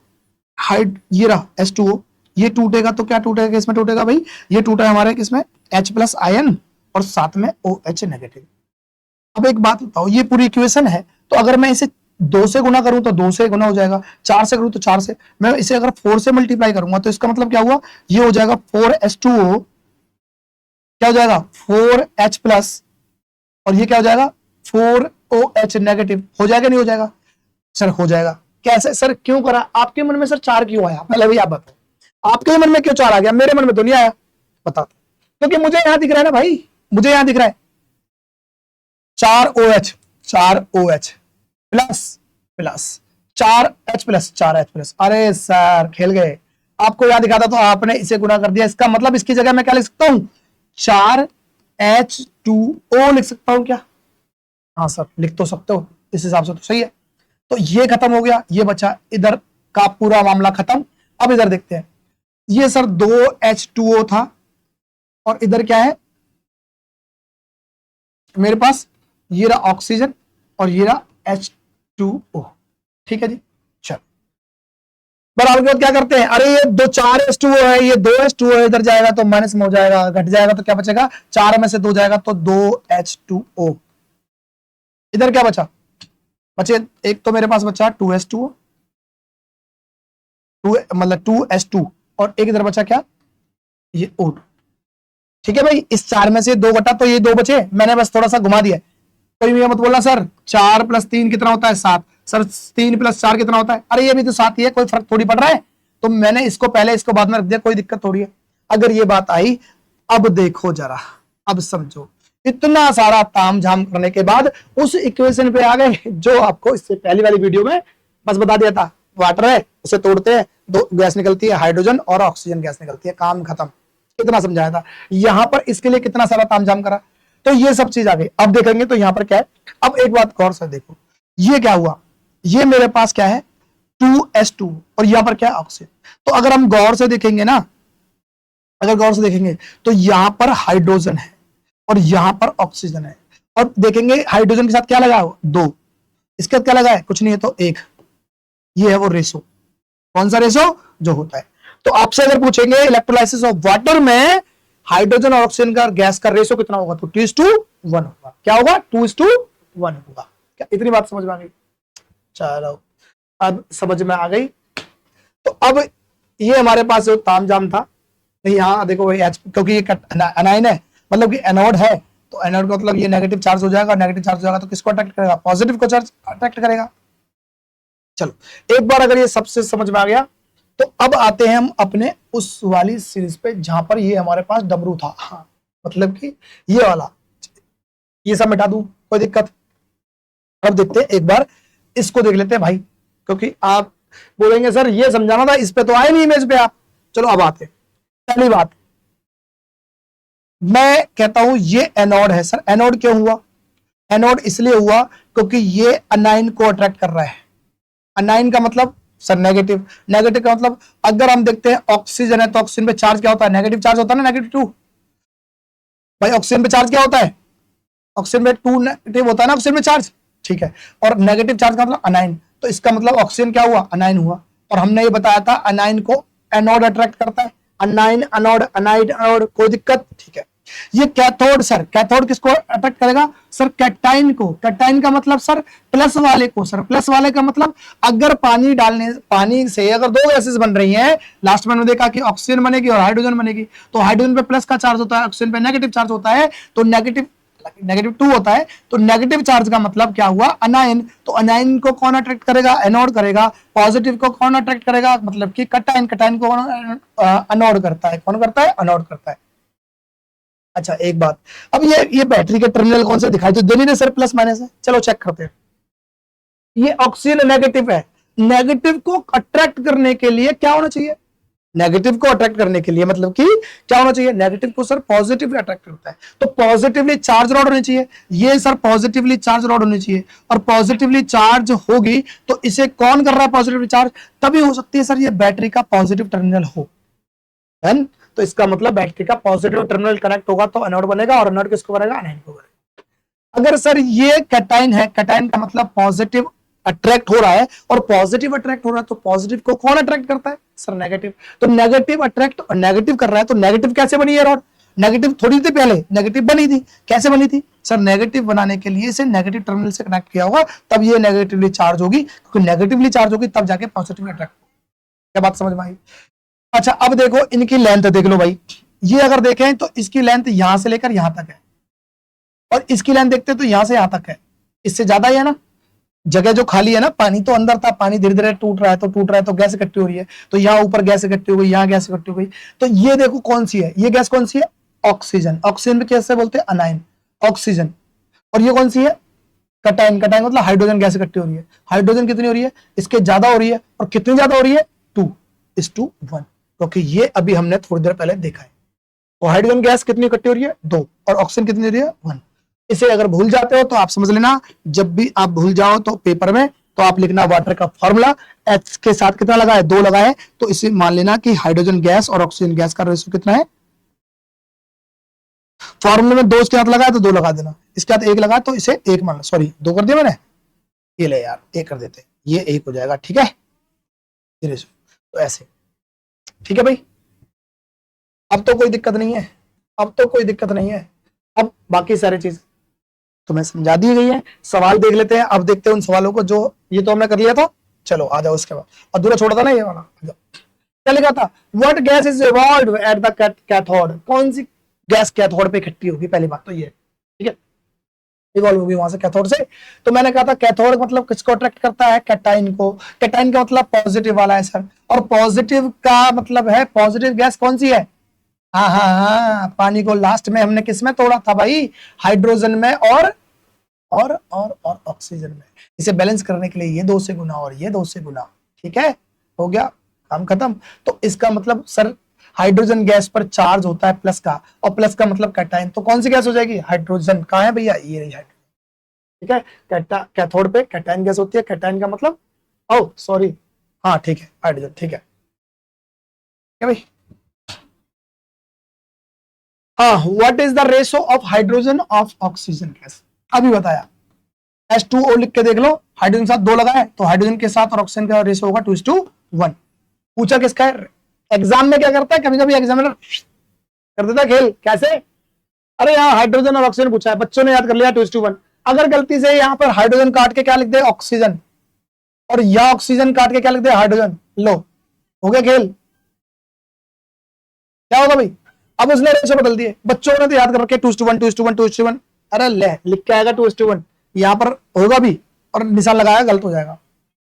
S1: हाइड ये रहा H2O, ये टूटेगा तो क्या टूटेगा, किसमें टूटेगा भाई, ये टूटा है हमारे किसमें, H प्लस आयन और साथ में OH नेगेटिव। अब एक बात बताओ, ये पूरी इक्वेशन है, तो अगर मैं इसे 2 से गुना करूं तो 2 से गुना हो जाएगा, 4 से करूं तो 4 से, मैं इसे अगर 4 से मल्टीप्लाई करूंगा तो इसका मतलब क्या हुआ, ये हो जाएगा 4H2O, क्या हो जाएगा 4H प्लस, और ये क्या हो जाएगा 4OH नेगेटिव, हो जाएगा नहीं हो जाएगा, सर हो जाएगा। कैसे सर, क्यों करा, आपके मन में सर 4 क्यों आया, पहले भी आप बताओ, आपके मन में क्यों 4 आ गया, मेरे मन में तो नहीं आया, बताओ, क्योंकि मुझे यहां दिख रहा है ना भाई, मुझे यहां दिख रहा है 4OH plus plus 4H plus 4H plus, अरे सर खेल गए, आपको याद दिखा था तो आपने इसे गुना कर दिया, इसका मतलब इसकी जगह मैं क्या लिख सकता हूं, 4H2O लिख सकता हूं क्या, हाँ सर लिख तो सकते हो, इस हिसाब से तो सही है। तो ये खत्म हो गया, ये बचा, इधर का पूरा मामला खत्म। अब इधर देखते हैं, ये सर 2H2O था और इधर क्या है मेरे पास, ये रहा ऑक्सीजन और ये रहा H2O, ठीक है जी। चलो बराबर के बाद क्या करते हैं, अरे ये 4H2O है, ये 2H2O है, इधर जाएगा तो माइनस में हो जाएगा, घट जाएगा तो क्या बचेगा, 4 में से 2 जाएगा तो 2H2O, इधर क्या बचा, बचे एक तो मेरे पास बचा 2H2O, मतलब 2H2, और एक इधर बचा क्या, ये O2, ठीक है भाई। इस 4 में से 2 घटा तो ये 2 बचे, मैंने बस थोड़ा सा घुमा दिया, कोई भी मत बोलना सर 4 प्लस 3 कितना होता है 7, सर 3 प्लस 4 कितना होता है, अरे ये भी तो 7 ही है, कोई फर्क थोड़ी पड़ रहा है, तो मैंने इसको पहले इसको बाद में रख दिया, कोई दिक्कत थोड़ी है। अगर ये बात आई, अब देखो जरा, अब समझो, इतना सारा तामझाम करने के बाद उस इक्वेशन पे आ गए जो आपको इससे पहली वाली वीडियो में बस बता दिया था, वाटर है उसे तोड़ते हैं, 2 गैस निकलती है, हाइड्रोजन और ऑक्सीजन गैस निकलती है, काम खत्म, कितना समझाया था। यहां पर इसके लिए कितना सारा तामझाम करा, तो ये सब चीज आ गई। अब देखेंगे तो यहां पर क्या है, अब एक बात गौर से देखो, ये क्या हुआ, ये मेरे पास क्या है 2H2 और यहां पर क्या है ऑक्सीजन। तो अगर हम गौर से देखेंगे ना, अगर गौर से देखेंगे तो यहां पर हाइड्रोजन है और यहां पर ऑक्सीजन है, और देखेंगे हाइड्रोजन के साथ क्या लगा है 2, इसके साथ क्या लगा है कुछ नहीं है तो 1, ये है वो रेशो, कौन सा रेशो जो होता है। तो आपसे अगर पूछेंगे इलेक्ट्रोलाइसिस ऑफ वाटर में हाइड्रोजन और ऑक्सीजन का गैस का रेशो कितना होगा, तो 2:1 होगा, क्या होगा 2:1 होगा। क्या इतनी बात समझ में आ गई, चलो अब समझ में आ गई। तो अब ये हमारे पास जो तामझाम था, यहाँ देखो भाई H, क्योंकि ये एनाइन है, मतलब कि एनोड है, तो एनोड का मतलब ये नेगेटिव चार्ज हो जाएगा, नेगेटिव चार्ज हो जाएगा तो किसको अट्रैक्ट करेगा, पॉजिटिव को चार्ज अट्रैक्ट करेगा। चलो एक बार अगर ये सबसे समझ में आ गया, तो अब आते हैं हम अपने उस वाली सीरीज पे जहां पर ये हमारे पास डमरू था, हाँ मतलब कि ये वाला, ये सब मिटा दूं कोई दिक्कत। अब देखते हैं एक बार इसको देख लेते हैं भाई, क्योंकि आप बोलेंगे सर ये समझाना था, इस पे तो आए नहीं इमेज पे आप। चलो अब आते हैं, पहली बात मैं कहता हूं ये एनोड है। सर एनोड क्यों हुआ, एनोड इसलिए हुआ क्योंकि ये अनाइन को अट्रैक्ट कर रहा है। अनाइन का मतलब सर नेगेटिव, नेगेटिव का मतलब अगर हम देखते हैं ऑक्सीजन है तो ऑक्सीजन पे चार्ज क्या होता है, नेगेटिव चार्ज होता है ना, -2। भाई ऑक्सीजन पे चार्ज क्या होता है, ऑक्सीजन पे 2 नेगेटिव होता है ना ऑक्सीजन में चार्ज, ठीक है। और नेगेटिव चार्ज का मतलब अनाइन, तो इसका मतलब ऑक्सीजन क्या हुआ, अनाइन हुआ। और हमने ये बताया था अनाइन को एनोड अट्रैक्ट करता है, अनाइन अनोड अनाइड एनोड, कोई दिक्कत, ठीक है। ये कैथोड, सर कैथोड किसको अट्रैक्ट करेगा, सर कैटाइन को। कैटाइन का मतलब सर प्लस वाले को, सर प्लस वाले का मतलब अगर पानी से अगर 2 गैसेस बन रही हैं, लास्ट में हमने देखा कि ऑक्सीजन बनेगी और हाइड्रोजन बनेगी, तो हाइड्रोजन पे प्लस का चार्ज होता है, ऑक्सीजन पे नेगेटिव चार्ज होता है, तो नेगेटिव नेगेटिव 2 होता है, तो नेगेटिव चार्ज का मतलब क्या हुआ, अनायन। तो अनायन को कौन अट्रैक्ट करेगा, एनोड करेगा। पॉजिटिव को कौन अट्रैक्ट करेगा, मतलब कि कटायन, कटायन को अनोड करता है, कौन करता है, अनोड करता है। अच्छा एक बात, अब ये बैटरी के टर्मिनल कौन से दिखाई तो दे नहीं रहे सर, प्लस माइनस है, चलो चेक करते हैं। ये ऑक्सीजन नेगेटिव है, नेगेटिव को अट्रैक्ट करने के लिए क्या होना चाहिए, नेगेटिव को अट्रैक्ट करने के लिए मतलब कि क्या होना चाहिए, नेगेटिव को सर पॉजिटिवली अट्रैक्ट करता है, तो पॉजिटिवली चार्ज रॉड होनी चाहिए, ये सर पॉजिटिवली चार्ज रॉड होनी चाहिए, और पॉजिटिवली चार्ज होगी तो इसे कौन कर रहा है पॉजिटिवली चार्ज, तभी हो सकती है सर ये बैटरी का पॉजिटिव टर्मिनल हो। डन, तो इसका मतलब बैटरी का पॉजिटिव टर्मिनल कनेक्ट होगा तो एनोड बनेगा, और एनोड किसको बनेगा, एनायन को बनेगा। अगर सर ये कैटायन है, कैटायन का मतलब पॉजिटिव अट्रैक्ट हो रहा है, और पॉजिटिव अट्रैक्ट हो रहा है, तो पॉजिटिव को कौन अट्रैक्ट करता है सर, नेगेटिव। तो नेगेटिव अट्रैक्ट, नेगेटिव कर रहा है, तो नेगेटिव कैसे बनी है रॉड, नेगेटिव थोड़ी थी पहले, नेगेटिव बनी थी, कैसे बनी थी सर, नेगेटिव बनाने के लिए इसे नेगेटिव टर्मिनल से कनेक्ट किया होगा, तब ये नेगेटिवली चार्ज होगी, क्योंकि नेगेटिवली चार्ज होगी तब जाके पॉजिटिवली अट्रैक्ट होगी। क्या बात समझ में आई। अच्छा अब देखो इनकी लेंथ देख लो भाई, ये अगर देखें तो इसकी लेंथ यहां से लेकर यहां तक है, और इसकी लेंथ देखते हैं तो यहां से यहां तक है, इससे ज्यादा ही है ना, जगह जो खाली है ना, पानी तो अंदर था, पानी धीरे धीरे टूट रहा है, तो टूट रहा है तो गैस इकट्ठी हो रही है, तो यहाँ ऊपर गैस इकट्ठी हो गई, यहाँ गैस इकट्ठी हो गई, तो ये देखो कौन सी है, ये गैस कौन सी है, ऑक्सीजन। ऑक्सीजन कैसे बोलते हैं, अनायन ऑक्सीजन। और ये कौन सी है, कटायन। कटायन मतलब हाइड्रोजन गैस इकट्ठी हो रही है। हाइड्रोजन कितनी हो रही है, इसके ज्यादा हो रही है, और कितनी ज्यादा हो रही है, 2:1, क्योंकि ये अभी हमने थोड़ी देर पहले देखा है। तो हाइड्रोजन गैस कितनी इकट्ठी हो रही है, 2, और ऑक्सीजन कितनी हो रही है, 1। इसे अगर भूल जाते हो तो आप समझ लेना, जब भी आप भूल जाओ तो पेपर में तो आप लिखना वाटर का फॉर्मूला, H के साथ कितना लगा है, 2 लगा है, तो इसे मान लेना कि हाइड्रोजन गैस और ऑक्सीजन गैस का रेशियो कितना है, फॉर्मूले में 2 इसके साथ लगा है तो 2 लगा देना, इसके साथ 1 लगा तो इसे 1 मान लो, सॉरी 2 कर दिया मैंने, ये ले यार 1 कर देते, ये 1 हो जाएगा, ठीक है, तो ऐसे, ठीक है भाई। अब तो कोई दिक्कत नहीं है, अब तो कोई दिक्कत नहीं है, अब बाकी सारी चीज तुम्हें समझा दी गई है। सवाल देख लेते हैं, अब देखते हैं उन सवालों को जो ये तो हमने कर लिया था, चलो आ जाओ उसके बाद, अधूरा छोड़ा था ना ये वाला, क्या लिखा था, what gas is evolved at the cathode, कौन सी गैस कैथोड पे इकट्ठी होगी, पहली बात तो ये, ठीक है, इवॉल्व होगी वहां से कैथोड से। तो मैंने कहा था कैथोड मतलब किसको अट्रैक्ट करता है, कैटायन को। कैटायन का मतलब पॉजिटिव वाला है सर, और पॉजिटिव का मतलब है, पॉजिटिव गैस कौन सी है, हाँ हाँ हाँ, पानी को लास्ट में हमने किस में तोड़ा था भाई, हाइड्रोजन में और ऑक्सीजन में। इसे बैलेंस करने के लिए ये 2 से गुना और ये 2 से गुना, ठीक है, हो गया काम खत्म। तो इसका मतलब सर हाइड्रोजन गैस पर चार्ज होता है प्लस का, और प्लस का मतलब कैटायन, तो कौन सी गैस हो जाएगी, हाइड्रोजन। कहाँ है भैया, ये रही हाइड्रोजन, ठीक है, कैथोड पे कैटायन गैस होती है, कैटायन का मतलब, ओ सॉरी, हाँ ठीक है, हाइड्रोजन, ठीक है, क्या भाई, हाँ, what is the ratio of hydrogen of oxygen gas, अभी बताया, H2O लिख के देख लो, हाइड्रोजन के साथ 2 लगा है, तो हाइड्रोजन के साथ और ऑक्सीजन का रेशो होगा 2:1। पूछा किसका है, एग्जाम में क्या करता है, कभी कभी एग्जामिनर कर देता है खेल, कैसे, अरे यहाँ हाइड्रोजन और ऑक्सीजन पूछा है, बच्चों ने याद कर लिया 2:1, अगर गलती से यहाँ पर हाइड्रोजन काट के क्या लिख दे, ऑक्सीजन, और या ऑक्सीजन काट के क्या लिख दे, हाइड्रोजन, लो हो गया खेल, क्या होगा भाई, अब उसने रेशो बदल दिए, बच्चों ने तो याद कर रखे 2:1 2:1 2:1, अरे ले लिख के आएगा 2:1, यहाँ पर होगा भी और निशान लगाया गलत हो जाएगा,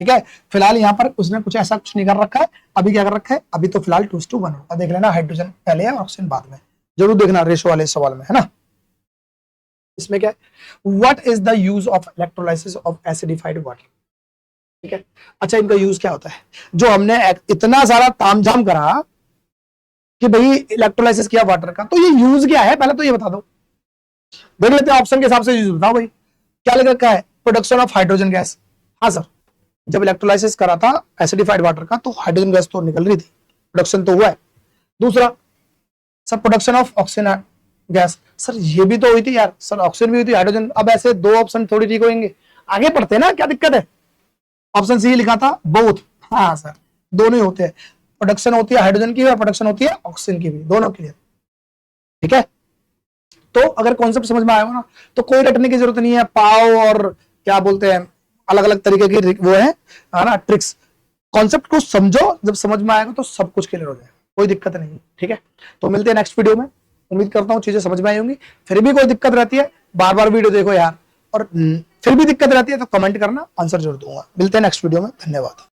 S1: ठीक है। फिलहाल यहाँ पर उसने कुछ ऐसा कुछ नहीं कर रखा है, अभी क्या कर रखा है, अभी तो फिलहाल 2:1 होगा, देख लेना, हाइड्रोजन पहले है ऑक्सीजन बाद में, जरूर देखना रेशो वाले सवाल में, है ना। इसमें क्या है, what is the use of electrolysis of acidified water, ठीक है। अच्छा इनका यूज क्या होता है, जो हमने इतना सारा तामझाम करा कि भाई इलेक्ट्रोलाइसिस किया वाटर का, तो ये यूज क्या है, पहले तो ये बता दो, देख लेते हैं ऑप्शन के हिसाब से यूज बताओ भाई, क्या लिख रखा है, प्रोडक्शन ऑफ हाइड्रोजन गैस, हाँ सर, जब इलेक्ट्रोलाइसिस करा था एसिडिफाइड वाटर का तो हाइड्रोजन गैस तो निकल रही थी, प्रोडक्शन तो हुआ है। दूसरा sir production of oxygen gas, sir ये भी तो हुई थी यार, सर ऑक्सीजन भी हुई थी, हाइड्रोजन, अब ऐसे 2 ऑप्शन थोड़ी ठीक होंगे, आगे पढ़ते ना, क्या दिक्कत है, ऑप्शन सी लिखा था बोथ, हाँ सर दोनों ही होते हैं, प्रोडक्शन होती है हाइड्रोजन की और प्रोडक्शन होती है ऑक्सीजन की भी, दोनों की, ठीक है। तो अगर कॉन्सेप्ट समझ में आया हो ना तो कोई रटने की जरूरत नहीं है, पाव और क्या बोलते हैं अलग अलग तरीके की वो है ना ट्रिक्स, कॉन्सेप्ट को समझो, जब समझ में आएगा तो सब कुछ क्लियर हो जाएगा, कोई दिक्कत नहीं, ठीक है। तो मिलते हैं नेक्स्ट वीडियो में, उम्मीद करता हूँ चीजें समझ में आई होंगी, फिर भी कोई दिक्कत रहती है बार बार वीडियो देखो यार, और फिर भी दिक्कत रहती है तो कमेंट करना, आंसर जरूर दूंगा। मिलते हैं नेक्स्ट वीडियो में, धन्यवाद।